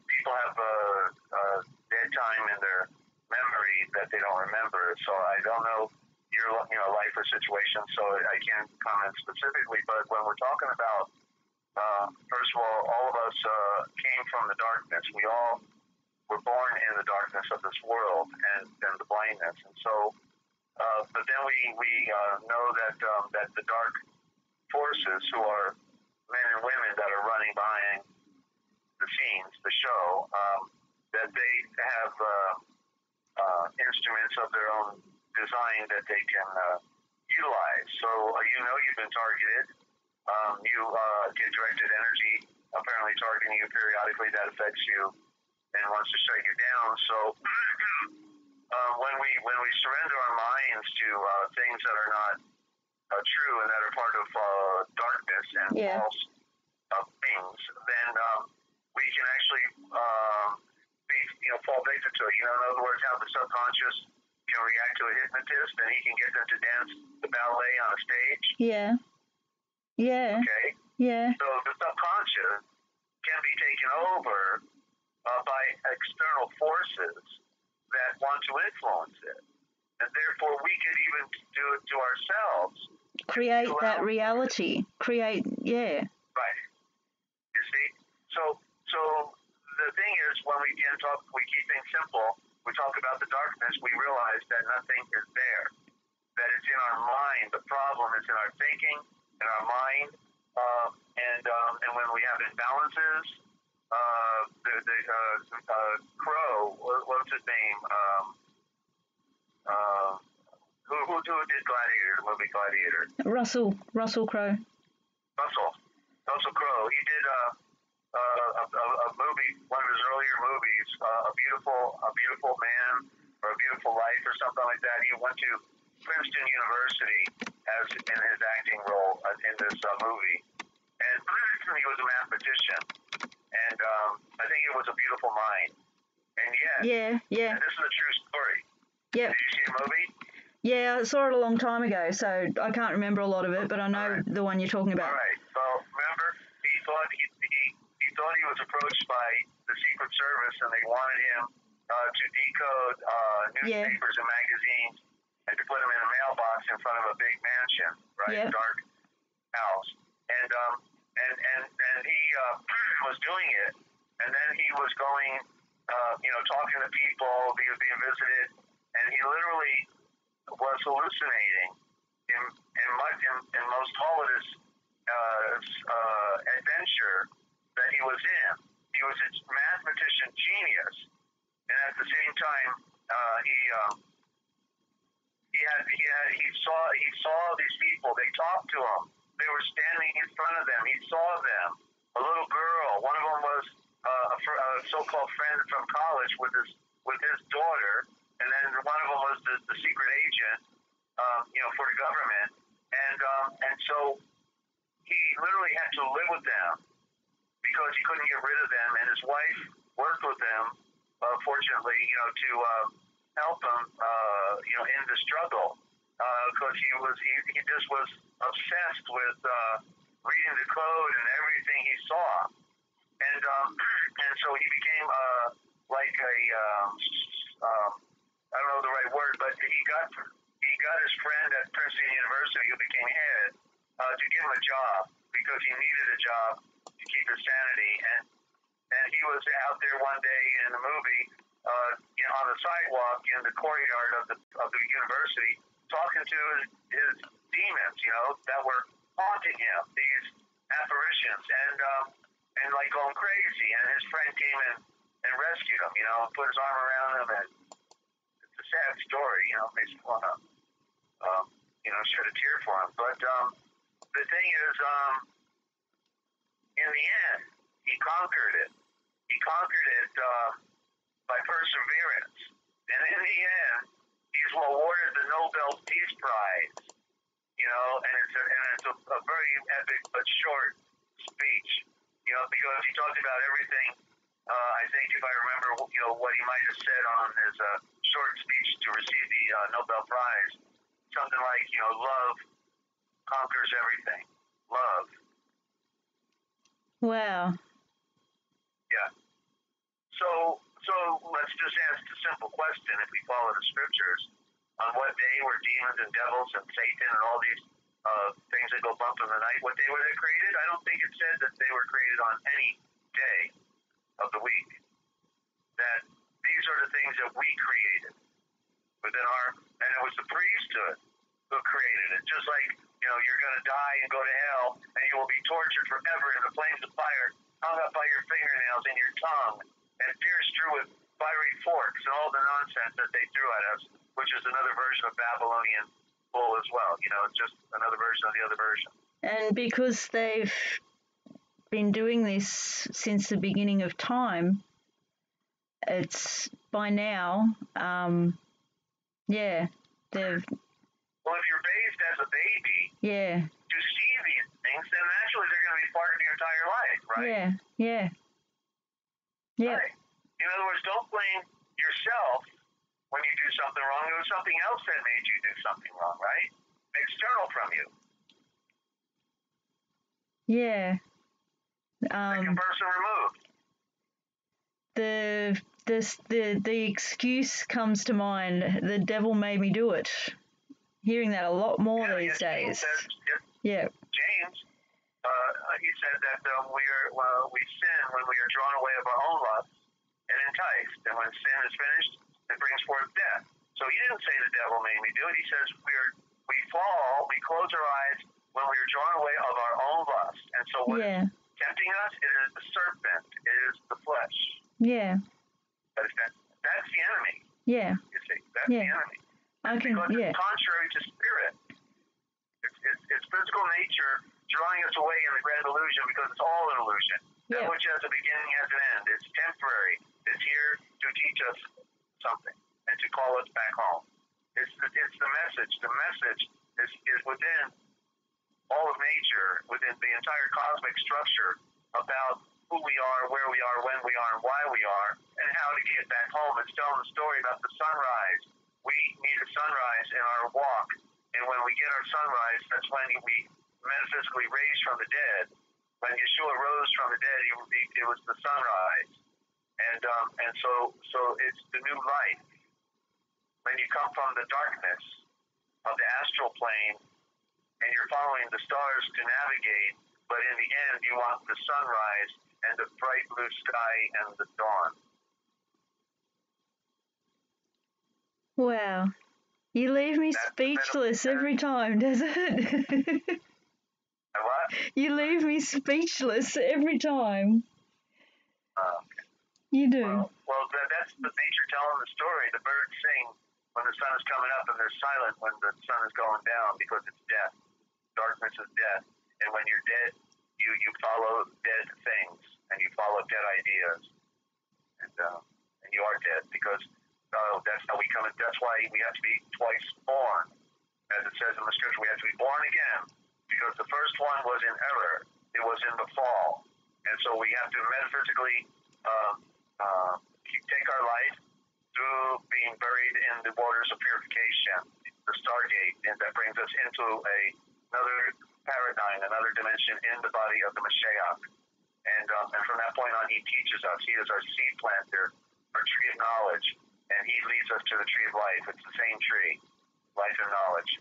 people have a dead time in their memory that they don't remember. So I don't know your life or situation, so I can't comment specifically. But when we're talking about, first of all of us came from the darkness. We all were born in the darkness of this world and the blindness, and so. But then we know that the dark forces, who are men and women that are running behind the scenes, the show, that they have instruments of their own design that they can utilize. So you've been targeted. You get directed energy apparently targeting you periodically that affects you and wants to shut you down. So when we surrender our minds to things that are not true and that are part of darkness and false things, then we can actually fall victim to it. In other words, how the subconscious can react to a hypnotist, and he can get them to dance the ballet on a stage. Yeah. Yeah. Okay. Yeah. So the subconscious can be taken over by external forces that want to influence it, and therefore we could even do it to ourselves. Create that reality. Right. You see? So the thing is, when we keep things simple. We talk about the darkness. We realize that nothing is there. That it's in our mind. The problem is in our thinking, in our mind, and when we have imbalances. The Crow, what's his name? Who did Gladiator, the movie Gladiator? Russell Crowe. Russell Crowe. He did a movie, one of his earlier movies, a beautiful man or a beautiful life or something like that. He went to Princeton University as in his acting role in this movie, and he was a mathematician. And I think it was A Beautiful Mind. And yet, and this is a true story. Yeah. Did you see the movie? Yeah, I saw it a long time ago, so I can't remember a lot of it, but I know the one you're talking about. All right. So remember, he thought he was approached by the Secret Service, and they wanted him to decode newspapers and magazines, and to put them in a mailbox in front of a big mansion, right? Yep. Dark house. And he was doing it, and then he was going, talking to people. He was being visited, and he literally was hallucinating in most all of this adventure that he was in. He was a mathematician genius, and at the same time, he saw these people. They talked to him. They were standing in front of them. He saw them. A little girl. One of them was a so-called friend from college with his daughter, and then one of them was the secret agent, for the government. And so he literally had to live with them because he couldn't get rid of them. And his wife worked with them, fortunately, to help him, in the struggle, because he just was obsessed with reading the code and everything he saw, and so he became like a I don't know the right word, but he got his friend at Princeton University, who became head, to give him a job because he needed a job to keep his sanity, and he was out there one day in the movie, on the sidewalk in the courtyard of the university, talking to his demons, that were haunting him, these apparitions, and like going crazy. And his friend came in and rescued him, and put his arm around him. And it's a sad story, makes me want to, shed a tear for him. But the thing is, in the end, he conquered it. He conquered it by perseverance. And in the end, he's awarded the Nobel Peace Prize. And it's a very epic but short speech. Because he talked about everything. I think if I remember, what he might have said on his short speech to receive the Nobel Prize, something like, love conquers everything. Love. Wow. Yeah. So let's just ask a simple question. If we follow the scriptures, on what day were demons and devils and Satan and all these things that go bump in the night, what day were they created? I don't think it said that they were created on any day of the week. That these are the things that we created within and it was the priesthood who created it. Just like, you're going to die and go to hell, and you will be tortured forever in the flames of fire, hung up by your fingernails and your tongue, and pierced through with fiery forks and all the nonsense that they threw at us, which is another version of Babylonian bull as well. It's just another version of the other version. And because they've been doing this since the beginning of time, it's by now, they've... Well, if you're raised as a baby to see these things, then naturally they're going to be part of your entire life, right? Yeah. Right. In other words, don't blame yourself when you do something wrong. It was something else that made you do something wrong, right? External from you. Yeah. Second person removed. The excuse comes to mind. The devil made me do it. Hearing that a lot more these days. James, he said that we sin when we are drawn away of our own lust and enticed, and when sin is finished, it brings forth death. So he didn't say the devil made me do it. He says we fall, we close our eyes when we are drawn away of our own lust. And so what is tempting us? It is the serpent. It is the flesh. Yeah. That's the enemy. Yeah. You see, that's the enemy. Because it's contrary to spirit. It's physical nature drawing us away in the grand illusion, because it's all an illusion. That which has a beginning has an end. It's temporary. It's here to teach us something and to call us back home. It's the message. The message is within all of nature, within the entire cosmic structure, about who we are, where we are, when we are, and why we are, and how to get back home. It's telling the story about the sunrise. We need a sunrise in our walk, and when we get our sunrise, that's when we metaphysically raise from the dead. When Yeshua rose from the dead, it was the sunrise, and so it's the new life. When you come from the darkness of the astral plane, and you're following the stars to navigate, but in the end, you want the sunrise and the bright blue sky and the dawn. Wow. You leave me speechless every time, Desert. What? You leave me speechless every time. Okay. You do. Well, that's the nature telling the story. The birds sing when the sun is coming up, and they're silent when the sun is going down, because it's death. Darkness is death. And when you're dead, you follow dead things, and you follow dead ideas. And you are dead, because that's how we come in. That's why we have to be twice born. As it says in the scripture, we have to be born again, because the first one was in error. It was in the fall. And so we have to metaphysically take our life through being buried in the waters of purification, the Stargate, and that brings us into another paradigm, another dimension in the body of the Mashiach. And from that point on, he teaches us. He is our seed planter, our tree of knowledge, and he leads us to the tree of life. It's the same tree, life and knowledge.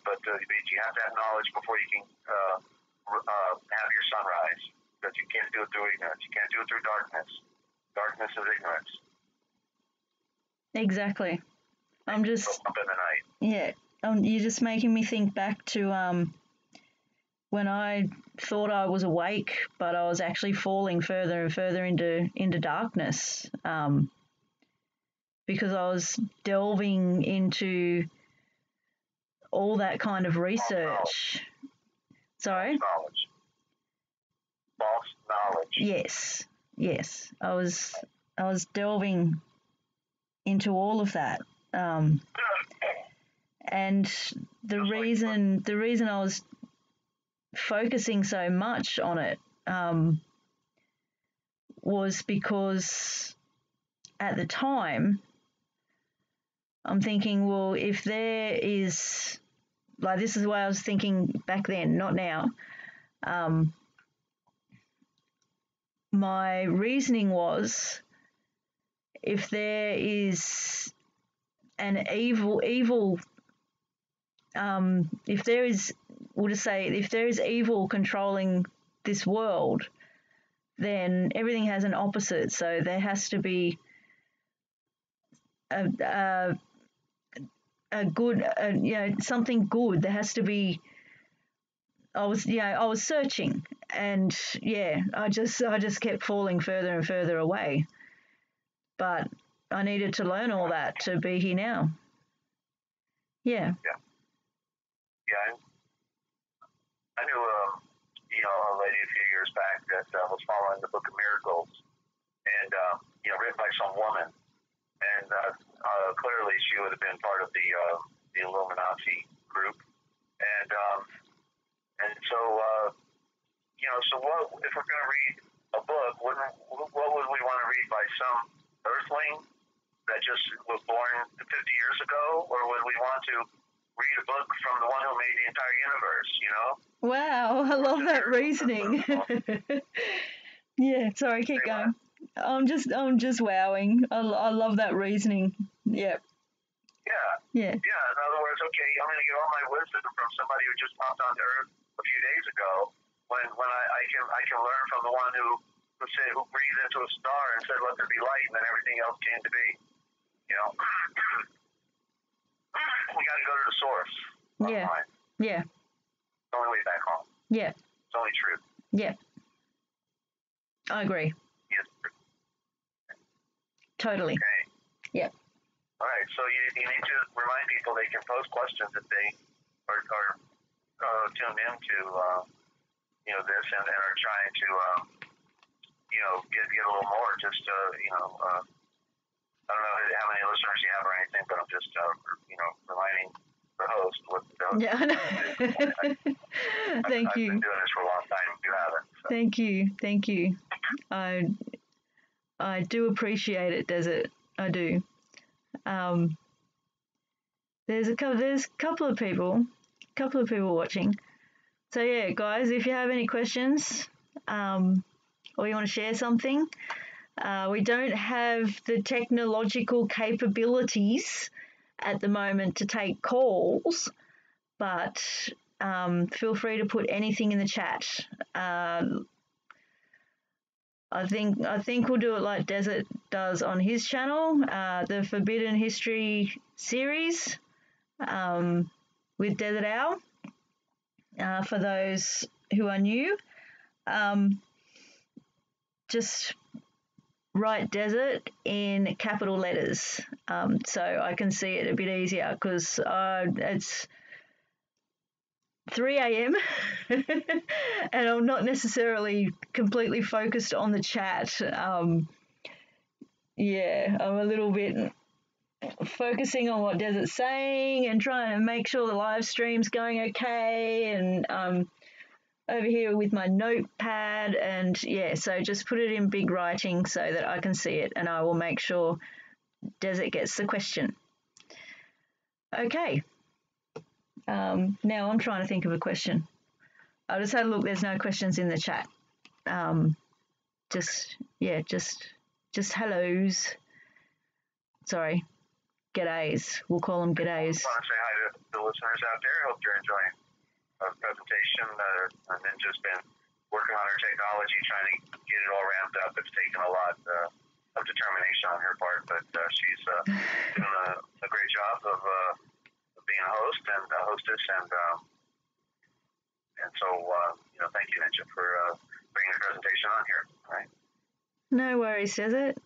But you have to have knowledge before you can have your sunrise, because you can't do it through ignorance. You can't do it through darkness. Darkness is ignorance. Exactly. I'm just... Up in the night. Yeah. You're just making me think back to when I thought I was awake, but I was actually falling further and further into darkness, because I was delving into all that kind of research. Sorry? False knowledge. Yes. I was delving into all of that. And the reason I was focusing so much on it was because at the time I'm thinking, well, if there is, like, this is the way I was thinking back then, not now. My reasoning was, if there is an evil, if there is, we'll just say, if there is evil controlling this world, then everything has an opposite. So there has to be a good, something good. There has to be. I was searching, and I just kept falling further and further away. But I needed to learn all that to be here now. Yeah. I knew a lady a few years back that was following the Book of Miracles, and written by some woman, and clearly she would have been part of the Illuminati group, and so so what if we're going to read a book? What would we want to read by some earthling that just was born 50 years ago, or would we want to read a book from the one who made the entire universe? Wow, I love that reasoning. Yeah, sorry, keep going. I'm just wowing. I love that reasoning. Yep. Yeah. In other words, okay, I'm going to get all my wisdom from somebody who just popped on Earth a few days ago. When I can learn from the one who breathed into a star and said, "Let there be light," and then everything else came to be. We got to go to the source. Yeah. Yeah. It's the only way back home. Yeah. It's only truth. Yeah. I agree. Yes. Totally. Okay. Yep. All right. So you need to remind people they can pose questions if they are tuned into this and are trying to get a little more. Just I don't know how many listeners you have or anything, but I'm just reminding the host what. Yeah. Thank you. I've been doing this for a long time. If you haven't. So. Thank you. I do appreciate it, Desert. I do. There's a couple of people watching. So yeah, guys, if you have any questions, or you want to share something, we don't have the technological capabilities at the moment to take calls, but feel free to put anything in the chat. I think we'll do it like Desert does on his channel, the Forbidden History series with Dezert-Owl. For those who are new, just write Desert in capital letters, so I can see it a bit easier, because it's 3 a.m. and I'm not necessarily completely focused on the chat. I'm a little bit focusing on what Desert's saying and trying to make sure the live stream's going okay, and over here with my notepad, and so just put it in big writing so that I can see it, and I will make sure Desert gets the question. Okay. Now I'm trying to think of a question. I just had a look. There's no questions in the chat. Just hellos. Sorry, g'days. We'll call them g'days. I want to say hi to the listeners out there. Hope you're enjoying our presentation. Ninja's been working on our technology, trying to get it all ramped up. It's taken a lot of determination on her part, but she's doing a great job of being a host and a hostess, and And so, thank you, Ninja, for bringing the presentation on here. All right. No worries, Desert.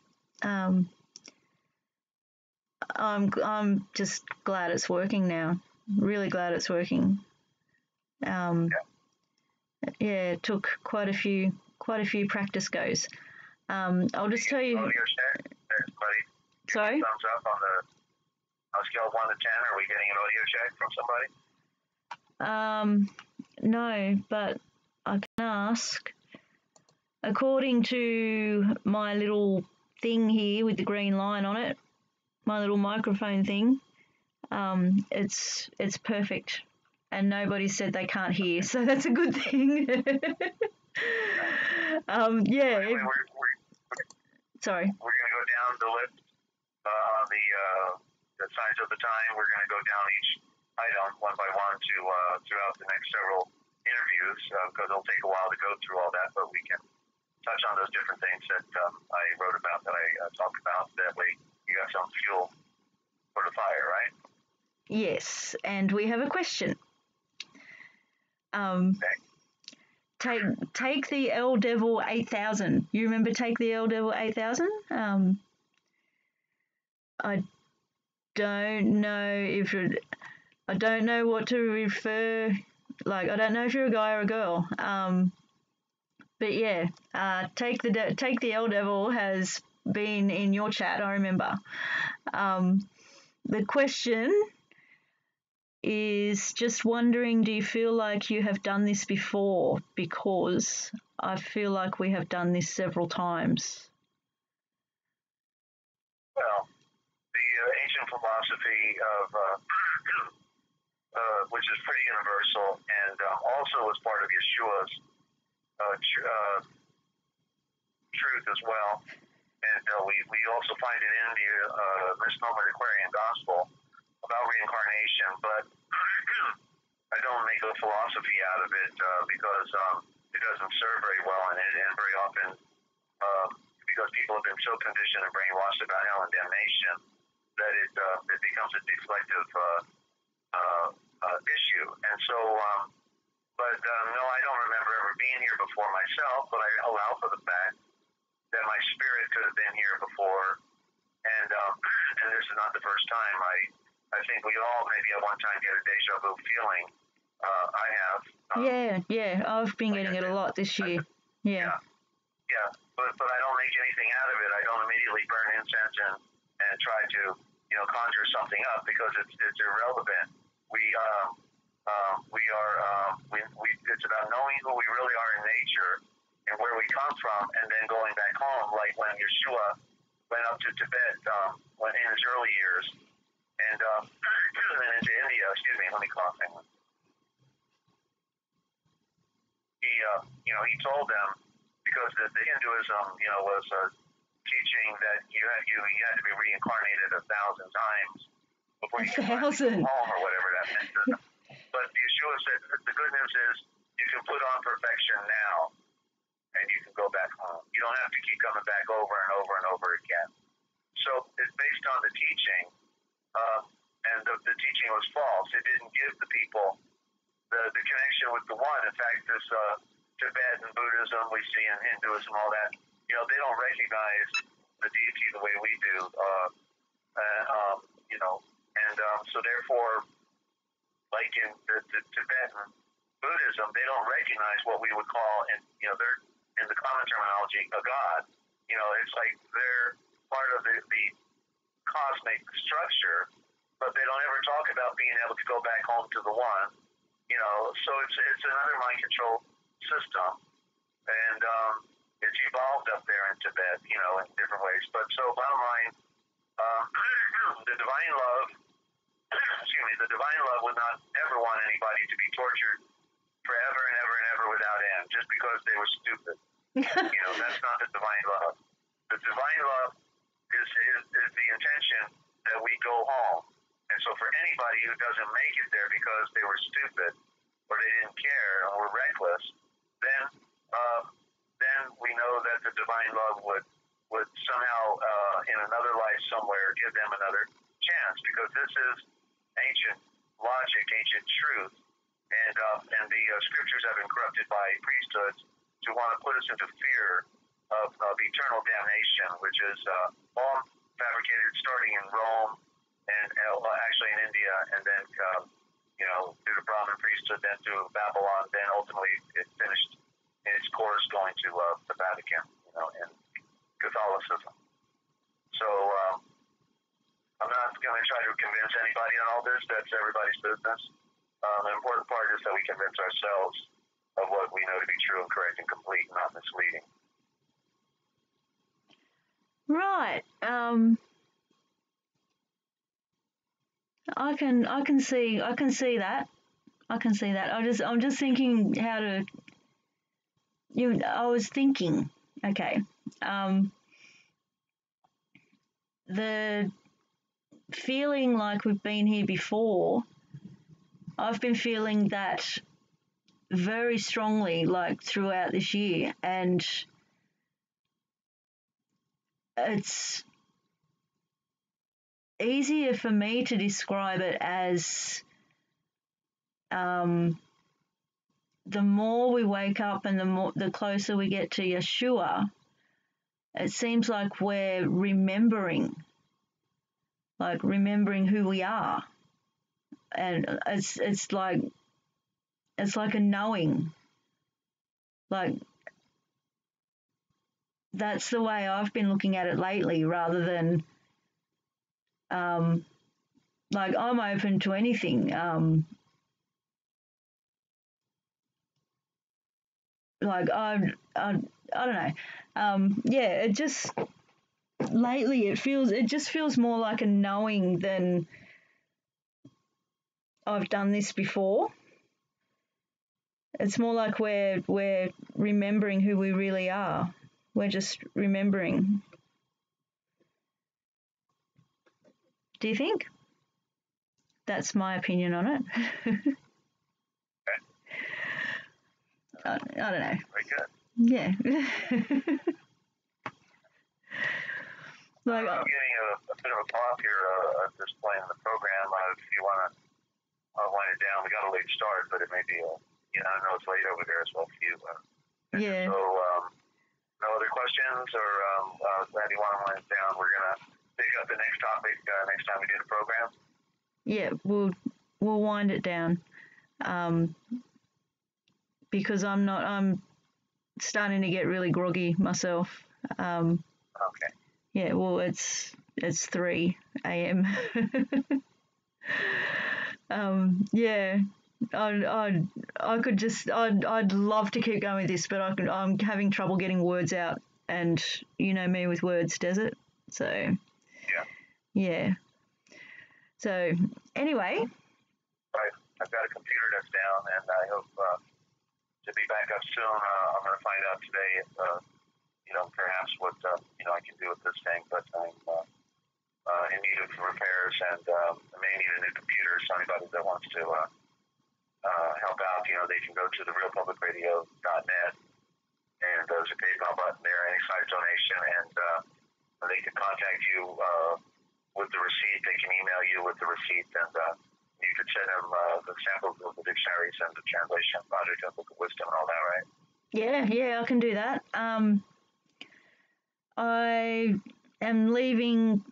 I'm just glad it's working now. Really glad it's working. It took quite a few practice goes. I'll just tell you. Audio check, everybody. Sorry. Thumbs up on the scale of 1 to 10. Are we getting an audio check from somebody? No, but I can ask. According to my little thing here with the green line on it, my little microphone thing, it's perfect, and nobody said they can't hear, so that's a good thing. Anyway, Sorry. We're going to go down the list on the signs of the time. We're going to go down each item one by one throughout the next several interviews because it'll take a while to go through all that, but we can touch on those different things that I wrote about, that I talked about. That way you got some fuel for the fire, right? Yes, and we have a question. Take the L Devil 8000. You remember Take the L Devil 8000? I don't know I don't know what to refer. Like, I don't know if you're a guy or a girl. But yeah, Take the L Devil has been in your chat. I remember. The question is just wondering, do you feel like you have done this before? Because I feel like we have done this several times. Well, the ancient philosophy of which is pretty universal, and also was part of Yeshua's truth as well. And we also find it in the misnomer Aquarian Gospel about reincarnation, but I don't make a philosophy out of it because it doesn't serve very well in it, and very often because people have been so conditioned and brainwashed about hell and damnation that it becomes a deflective issue. And so, no, I don't remember ever being here before myself, but I allow for the fact that my spirit could have been here before, and this is not the first time. I think we all maybe at one time get a deja vu feeling. I have. Yeah, I've been getting it a lot this year. Yeah, but I don't make anything out of it. I don't immediately burn incense and try to conjure something up because it's irrelevant. It's about knowing who we really are in nature and where we come from, and then going back home, like when Yeshua went up to Tibet when in his early years, and then into India. Excuse me, let me cough. He told them, because the Hinduism was teaching that you had to be reincarnated 1,000 times before you could come home, or whatever that meant. But Yeshua said the good news is you can put on perfection now, and you can go back home. You don't have to keep coming back over and over and over again. So it's based on the teaching, and the teaching was false. It didn't give the people the connection with the one. In fact, this Tibetan Buddhism we see in Hinduism, all that, they don't recognize the deity the way we do, so therefore, like in the Tibetan Buddhism, they don't recognize what we would call, they're in the common terminology, a god. It's like they're part of the cosmic structure, but they don't ever talk about being able to go back home to the one. So it's another mind control system, and it's evolved up there in Tibet, in different ways. But so bottom line, the divine love, the divine love would not ever want anybody to be tortured forever and ever and ever without end, just because they were stupid. That's not the divine love. The divine love is the intention that we go home. And so for anybody who doesn't make it there because they were stupid or they didn't care or were reckless, then we know that the divine love would somehow in another life somewhere give them another chance, because this is ancient logic, ancient truth, and the scriptures have been corrupted by priesthoods to want to put us into fear of eternal damnation, which is all fabricated starting in Rome and actually in India, and then through the Brahmin priesthood, then through Babylon, then ultimately it finished in its course going to the Vatican, and Catholicism. So I'm not going to try to convince anybody on all this. That's everybody's business. The important part is that we convince ourselves of what we know to be true and correct and complete, not misleading. Right. I can see that. I'm just thinking how to. I was thinking. Okay. The feeling like we've been here before. I've been feeling that very strongly, like throughout this year, and it's easier for me to describe it as the more we wake up and the closer we get to Yeshua, it seems like we're remembering who we are, and it's like a knowing, like that's the way I've been looking at it lately, rather than like I'm open to anything. Like I don't know. Yeah, it just lately it just feels more like a knowing than I've done this before. It's more like we're remembering who we really are. We're just remembering. Do you think? That's my opinion on it. I don't know. Very good. Yeah. Like, I'm getting a bit of a cough here at this point in the program. If you want to wind it down, we got a late start, but it may be, I know it's late over there as well for you. Yeah. So, no other questions, or glad you want to wind it down. We're going to pick up the next topic next time we do the program. Yeah, we'll wind it down. Because I'm starting to get really groggy myself. Okay. Yeah, well, it's 3 a.m. Yeah, I could just I'd love to keep going with this, but I'm having trouble getting words out, and you know me with words, Desert. So yeah. So anyway, I've got a computer that's down, and I hope to be back up soon. I'm going to find out today if perhaps what I can do with this thing, but I'm in need of repairs, and I may need a new computer. So anybody that wants to help out, they can go to therealpublicradio.net, and there's a PayPal button there, any size donation, and they can contact you with the receipt. They can email you with the receipt, and you could send them the samples of the dictionaries and the translation project and Book of Wisdom and all that, right? Yeah, I can do that. I am leaving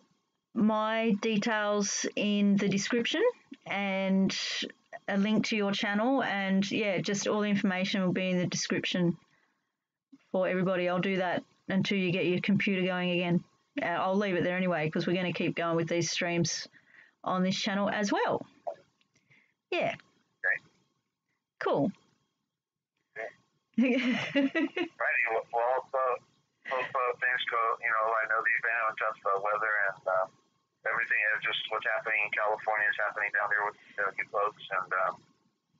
my details in the description and a link to your channel, and yeah, just all the information will be in the description for everybody. I'll do that until you get your computer going again. I'll leave it there anyway because we're going to keep going with these streams on this channel as well. Yeah. Great. Cool. Righty. Well, hope things go. I know that you've been having tough weather and everything. Just what's happening in California is happening down here with you folks, and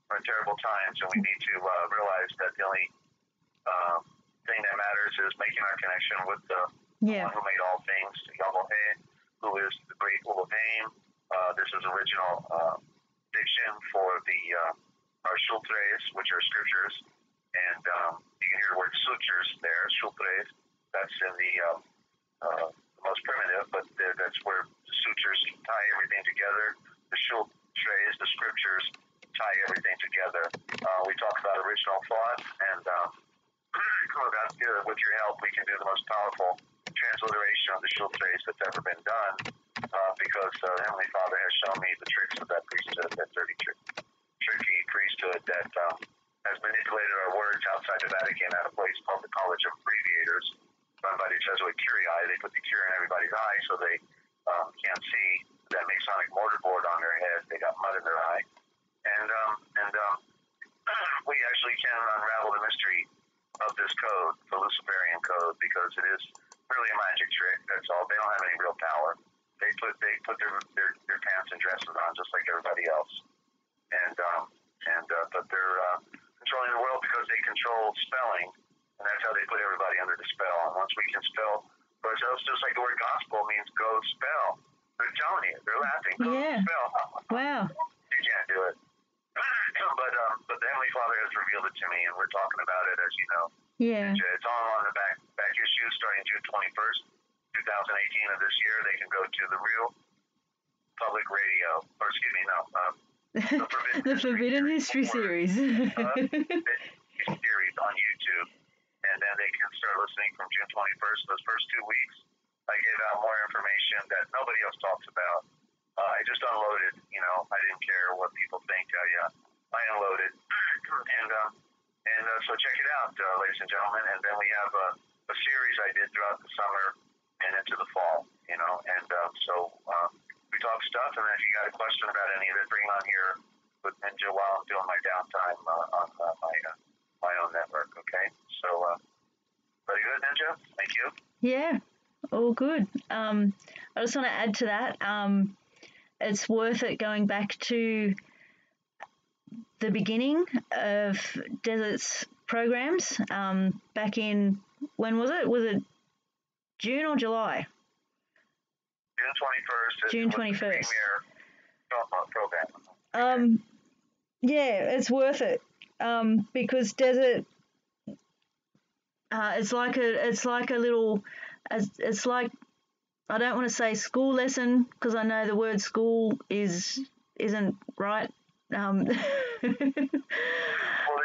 we're in terrible times. And we need to realize that the only thing that matters is making our connection with the one who made all things, Yahweh, who is the great Elohim. This is original diction for the our shultres, which are scriptures, and you can hear the word sutures there, shultres. That's in the most primitive, but that's where the sutures tie everything together. The shultres, the scriptures, tie everything together. We talk about original thought, and with your help, we can do the most powerful transliteration of the Schultes that's ever been done, because Heavenly Father has shown me the tricks of that priesthood, that dirty, tricky priesthood that has manipulated our words outside the Vatican at a place called the College of Abbreviators, run by the Jesuit Curii. They put the cure in everybody's eye so they can't see that Masonic mortarboard on their head. They got mud in their eye. And we actually can unravel the mystery of this code, the Luciferian code, because it is really a magic trick. That's all. They don't have any real power. They put their pants and dresses on just like everybody else. But they're controlling the world because they control spelling, and that's how they put everybody under the spell. And once we can spell for ourselves, just like the word gospel means go spell. They're telling you, they're laughing. Go spell. Wow. You can't do it. But the Heavenly Father has revealed it to me, and we're talking about it, as you know. Yeah. It's all on the back issue starting June 21st, 2018 of this year. They can go to the Real Public Radio, or excuse me, no, the Forbidden History series. Series on YouTube, and then they can start listening from June 21st. Those first 2 weeks, I gave out more information that nobody else talks about. I just unloaded, I didn't care what people think. I unloaded, and so check it out, ladies and gentlemen. And then we have a series I did throughout the summer and into the fall, so we talk stuff, and then if you got a question about any of it, bring it on here with Ninja while I'm doing my downtime on my own network, okay? So, very good, Ninja? Thank you. Yeah, all good. I just want to add to that, it's worth it going back to the beginning of Desert's programs, back in, when was it? Was it June or July? June 21st. June 21st. Program. Yeah, it's worth it, because Desert, it's like a little, it's like, I don't want to say school lesson because I know the word school isn't right. Well, the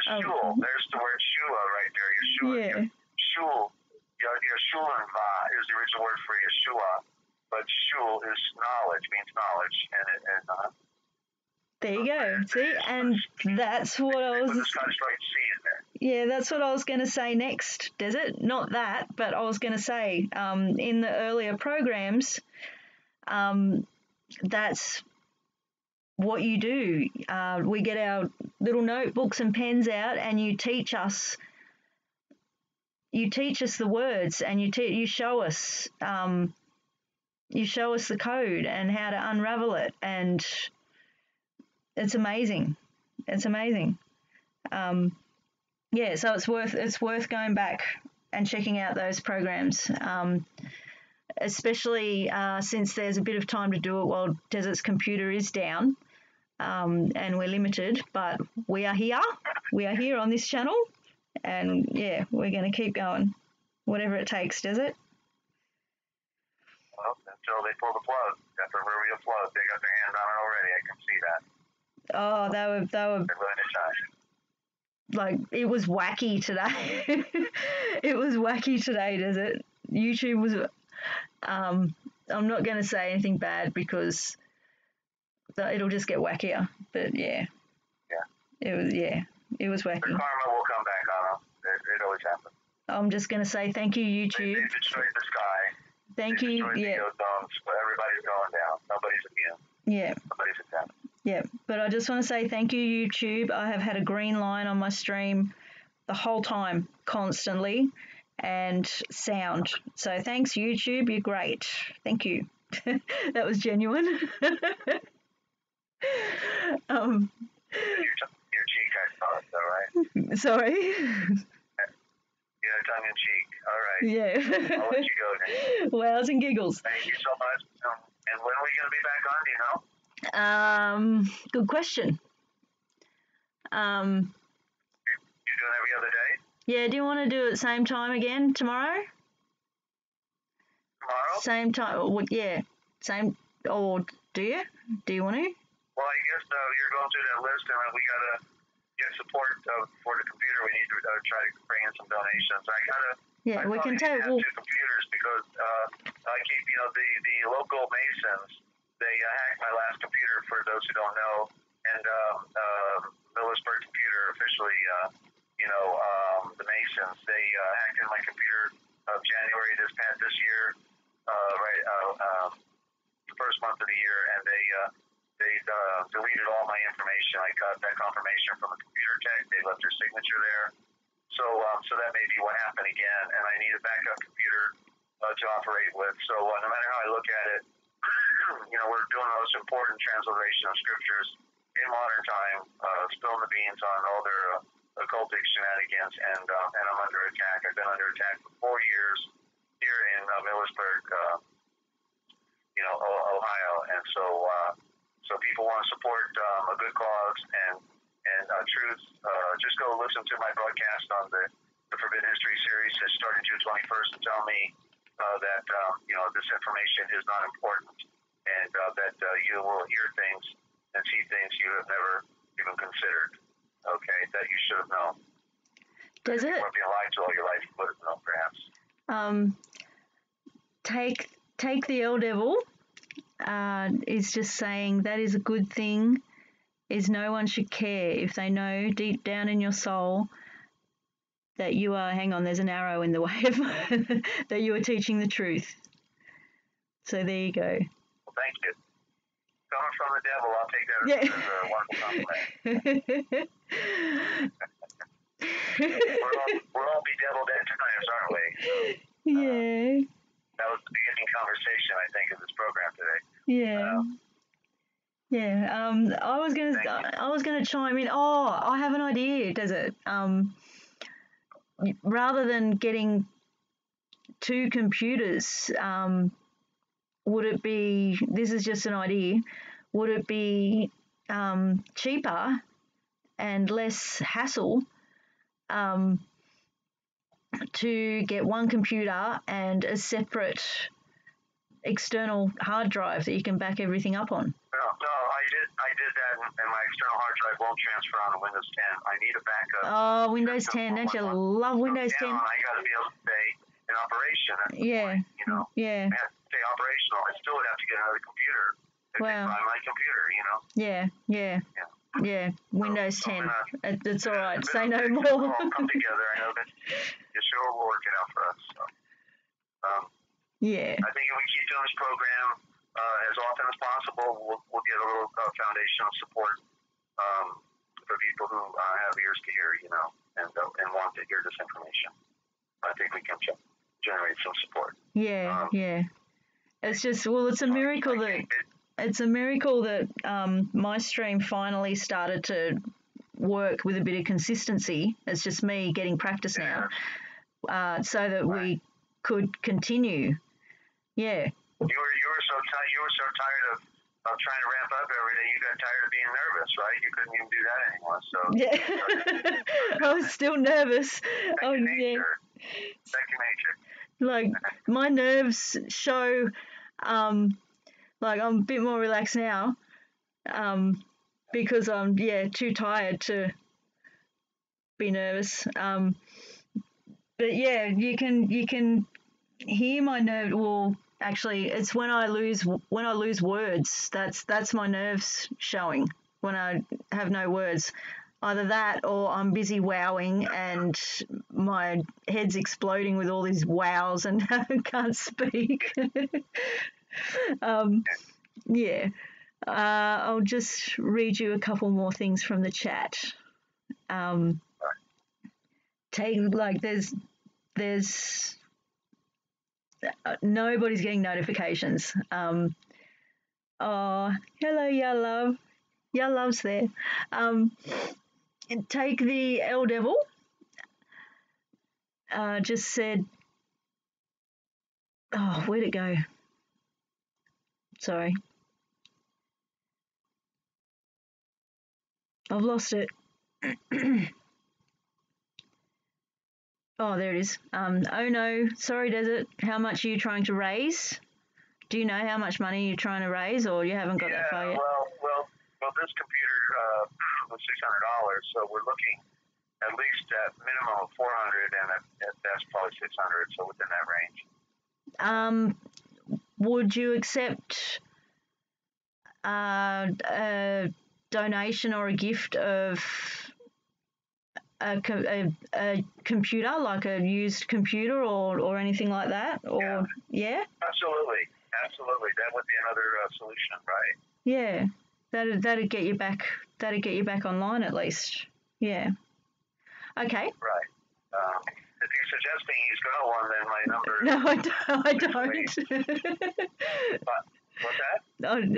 shul, there's the word shua right there. Yeshua. Yeah. Shul. Yeshulanva is the original word for Yeshua, but shul is knowledge, means knowledge, and there you go. See, and that's what I was. The Scottish Rite C in there. Yeah, that's what I was going to say next, Desert. Not that, but I was going to say, in the earlier programs, that's what you do. We get our little notebooks and pens out, and you teach us. You teach us the words, and you show us. You show us the code and how to unravel it, and it's amazing. It's amazing. Yeah, so it's worth going back and checking out those programs, especially since there's a bit of time to do it while Desert's computer is down, and we're limited. But we are here. We are here on this channel, and yeah, we're going to keep going, whatever it takes. Desert. Well, until they pull the plug, that proverbial plug, they got their hand on it already. I can see that. Oh, they were. They're going to try. Like, it was wacky today. It was wacky today, Desert. YouTube was, I'm not going to say anything bad because it'll just get wackier. But yeah. It was wacky. The karma will come back on them. It always happens. I'm just going to say thank you, YouTube. They destroyed the sky. Thank they you. The ozones, but everybody's going down. Nobody's immune. Yeah. Nobody's exempt. Yeah, but I just want to say thank you, YouTube. I have had a green line on my stream the whole time, constantly, and sound. So thanks, YouTube. You're great. Thank you. That was genuine. Your cheek, I saw it, though, right? Sorry. Yeah, tongue in cheek. All right. Yeah. I'll let you go then. Wows and giggles. Thank you so much. And when are we going to be back on, do you know? Good question. You're doing every other day? Yeah, do you want to do it same time again tomorrow? Tomorrow? Same time. Yeah, same. Or do you? Do you want to? Well, I guess you're going through that list, and we got to get support for the computer. We need to try to bring in some donations. Yeah, we can take. I have 2 computers because I keep, the local Masons. They hacked my last computer. For those who don't know, and Millersburg Computer officially, the Masons. They hacked in my computer January this year, the first month of the year, and they deleted all my information. I got that confirmation from a computer tech. They left their signature there. So that may be what happened again, and I need a backup computer to operate with. So no matter how I look at it, we're doing the most important transliteration of scriptures in modern time, spilling the beans on all their occultic shenanigans, and I'm under attack. I've been under attack for 4 years here in Millersburg, Ohio, and so people want to support a good cause and truth. Just go listen to my broadcast on the Forbidden History series that started June 21st and tell me that this information is not important, and that you will hear things and see things you have never even considered. Okay, that you should have known. Does it? You weren't being lied to all your life. You would have known, perhaps. Take the L Devil. Is just saying that is a good thing. Is no one should care if they know deep down in your soul that you are. Hang on, there's an arrow in the way of that you are teaching the truth. So there you go. Well, thank you. Coming from the devil, I'll take that as a wonderful compliment. we're all bedeviled at times, aren't we? Yeah. That was the beginning conversation, I think, of this program today. Yeah. Yeah. I was gonna chime in. Oh, I have an idea. Does it? Rather than getting 2 computers, would it be? This is just an idea. Would it be cheaper and less hassle to get 1 computer and a separate external hard drive that you can back everything up on? No, I did that, and my external hard drive won't transfer on Windows 10. I need a backup. Oh, Windows 10. Don't you love Windows 10? I got to be able to stay in operation. That's yeah. The point, Yeah. I have to stay operational. I still would have to get another computer if they buy my computer, Yeah. Windows 10. It's all right. Say no more. We'll all come together. I know that Yeshua will work it out for us. So, yeah. I think if we keep doing this program as often as possible, we'll get a little foundational support for people who have ears to hear, and want to hear this information. I think we can generate some support. Yeah. It's just, it's a miracle that my stream finally started to work with a bit of consistency. It's just me getting practice now, so that we could continue. Yeah. You were so tired of trying to ramp up every day. You got tired of being nervous, right? You couldn't even do that anymore. So yeah, I was still nervous. Second nature. Like my nerves show. Like I'm a bit more relaxed now. Because I'm too tired to be nervous. But yeah, you can hear my nerve. Well, actually, it's when I lose words. That's my nerves showing when I have no words. Either that, or I'm busy wowing and my head's exploding with all these wows and I can't speak. Yeah. I'll just read you a couple more things from the chat. There's nobody's getting notifications. Oh, hello, Ya Love. Ya Love's there. Take the L Devil. Just said, oh, where'd it go? Sorry. I've lost it. Oh, there it is. Oh no, sorry, Desert. How much are you trying to raise? Do you know how much money you're trying to raise, or you haven't got that far yet? Well, well, this computer was $600, so we're looking at least at minimum of 400, and that's probably 600, so within that range. Would you accept a donation or a gift of a computer, like a used computer or anything like that? Or yeah? Absolutely. That would be another solution, right? Yeah, that'd get you back. That'd get you back online at least. Yeah. Okay. Right. If you're suggesting he's got one, then my number. No, I don't. What's that?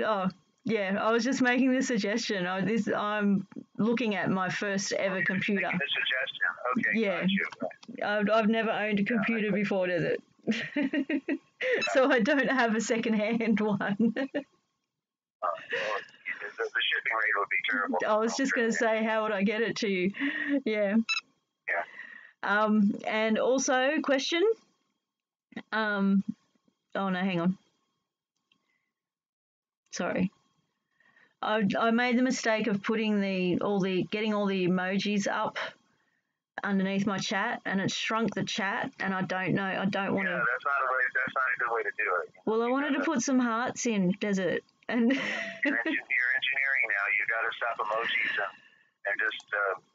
Oh, yeah. I was just making the suggestion. I'm looking at my first ever computer. Making the suggestion. Okay. Yeah. Got you. Right. I've never owned a computer before, does it? So I don't have a second-hand one. Well, the shipping rate would be terrible. I was just going to say, how would I get it to you? Yeah. Yeah. And also, question. Oh no, hang on. Sorry. I made the mistake of putting getting all the emojis up underneath my chat, and it shrunk the chat, and I don't want to. Yeah, that's not a good way to do it. Well, I wanted to put some hearts in Desert, and you're engineering now. You got to stop emojis and just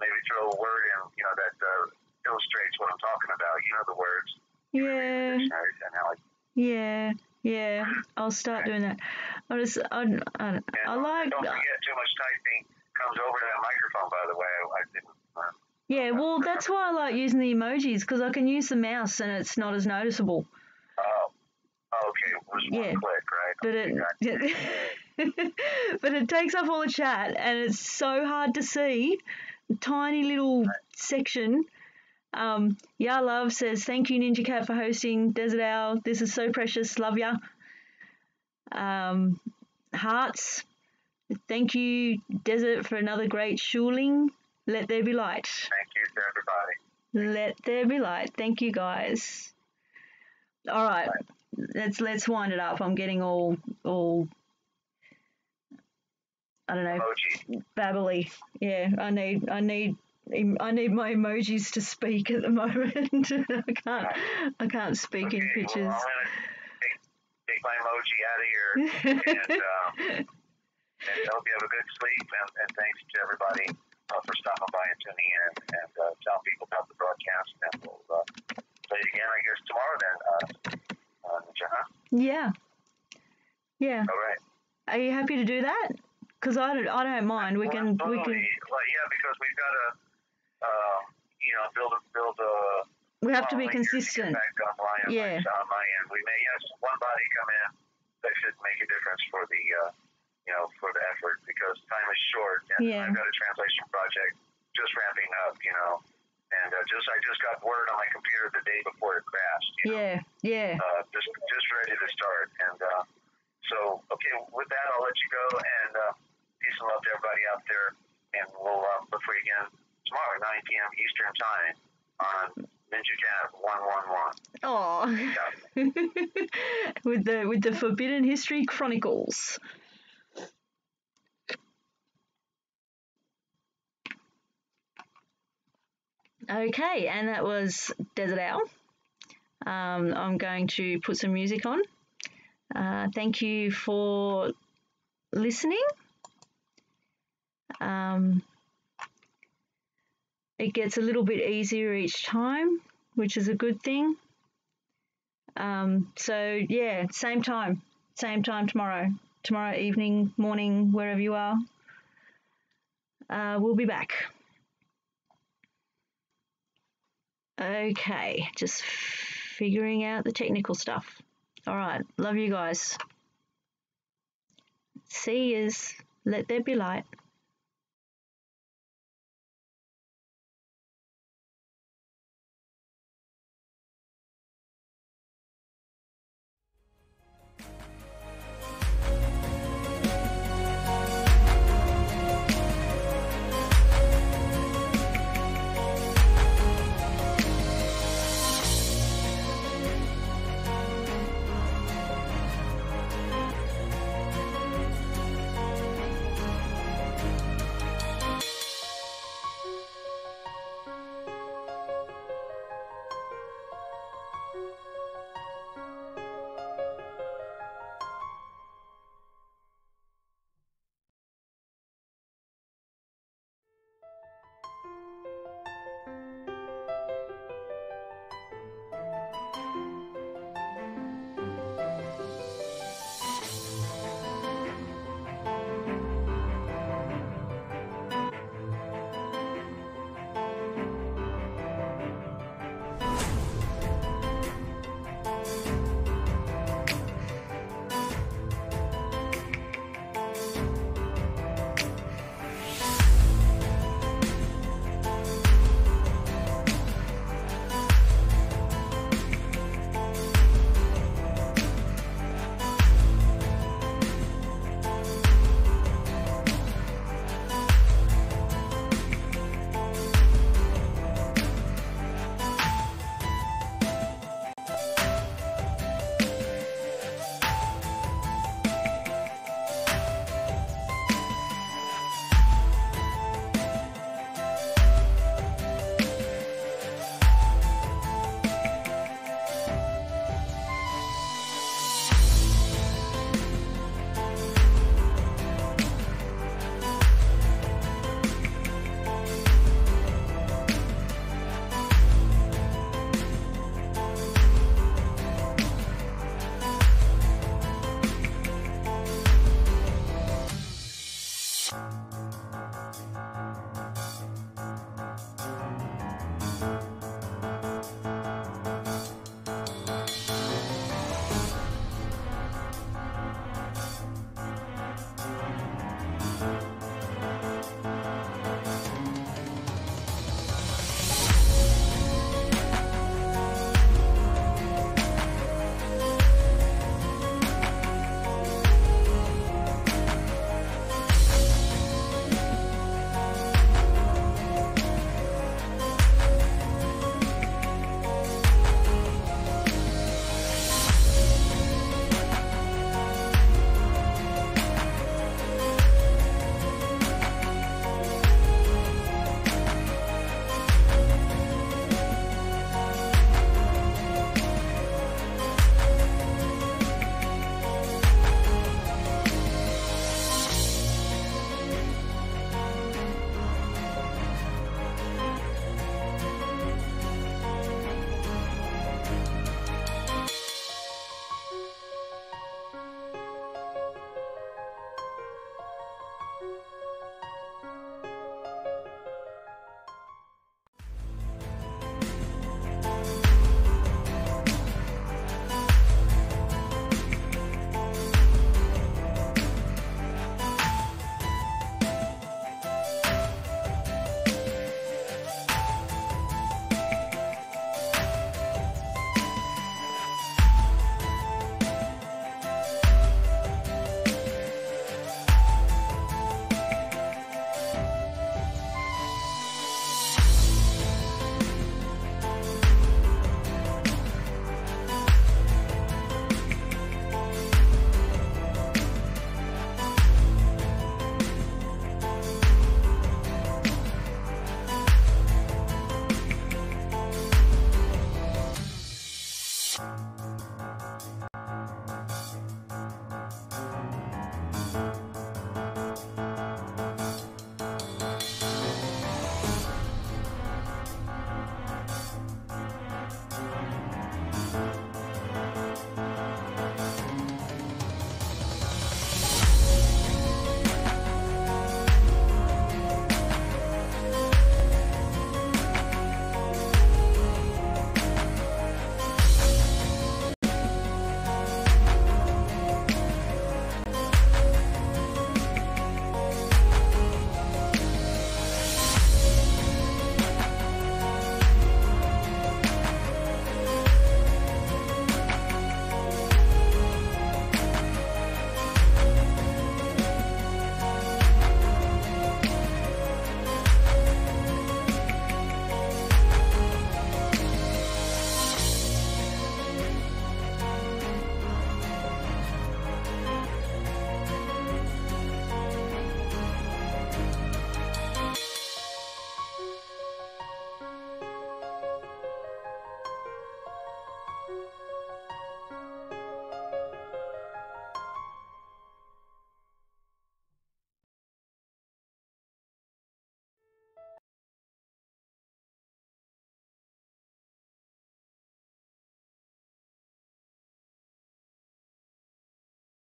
maybe throw a word in, that illustrates what I'm talking about. You know the words. Yeah. Yeah, I'll start doing that. I like. Don't forget, too much typing comes over to that microphone. By the way, I didn't. Yeah, well, that's why I like using the emojis, because I can use the mouse and it's not as noticeable. Oh, okay. It was one click, right? But it takes up all the chat, and it's so hard to see. A tiny little section. Love says, thank you, NinjaCat, for hosting. Dezert-Owl, this is so precious. Love ya. Hearts. Thank you, Desert, for another great shuling. Let there be light. Thank you to everybody. Let there be light. Thank you, guys. All right. Let's wind it up. I'm getting all I don't know, emoji. Babbly. Yeah, I need my emojis to speak at the moment. I can't speak in pictures. Well, I'm gonna take my emoji out of here, and hope you have a good sleep. And thanks to everybody for stopping by and tuning in and telling people about the broadcast. And we'll play it again, I guess, tomorrow. Then, Yeah. All right. Are you happy to do that? Because I don't mind. We can. Well, yeah, because we've got to, build a. We have to be consistent. Online on my end. We may have one body come in that should make a difference for the, for the effort, because time is short. And I've got a translation project just ramping up, and I just got word on my computer the day before it crashed. Just ready to start. And so, okay, with that, I'll let you go, and peace and love to everybody out there, and we'll look for you again tomorrow at 9 p.m. Eastern Time on NinjaCat 111. Oh. with the Forbidden History Chronicles. Okay, and that was Dezert-Owl. I'm going to put some music on. Thank you for listening. It gets a little bit easier each time, which is a good thing. So yeah, same time tomorrow evening, morning, wherever you are. We'll be back. Okay, just figuring out the technical stuff. All right, love you guys. See yous. Let there be light.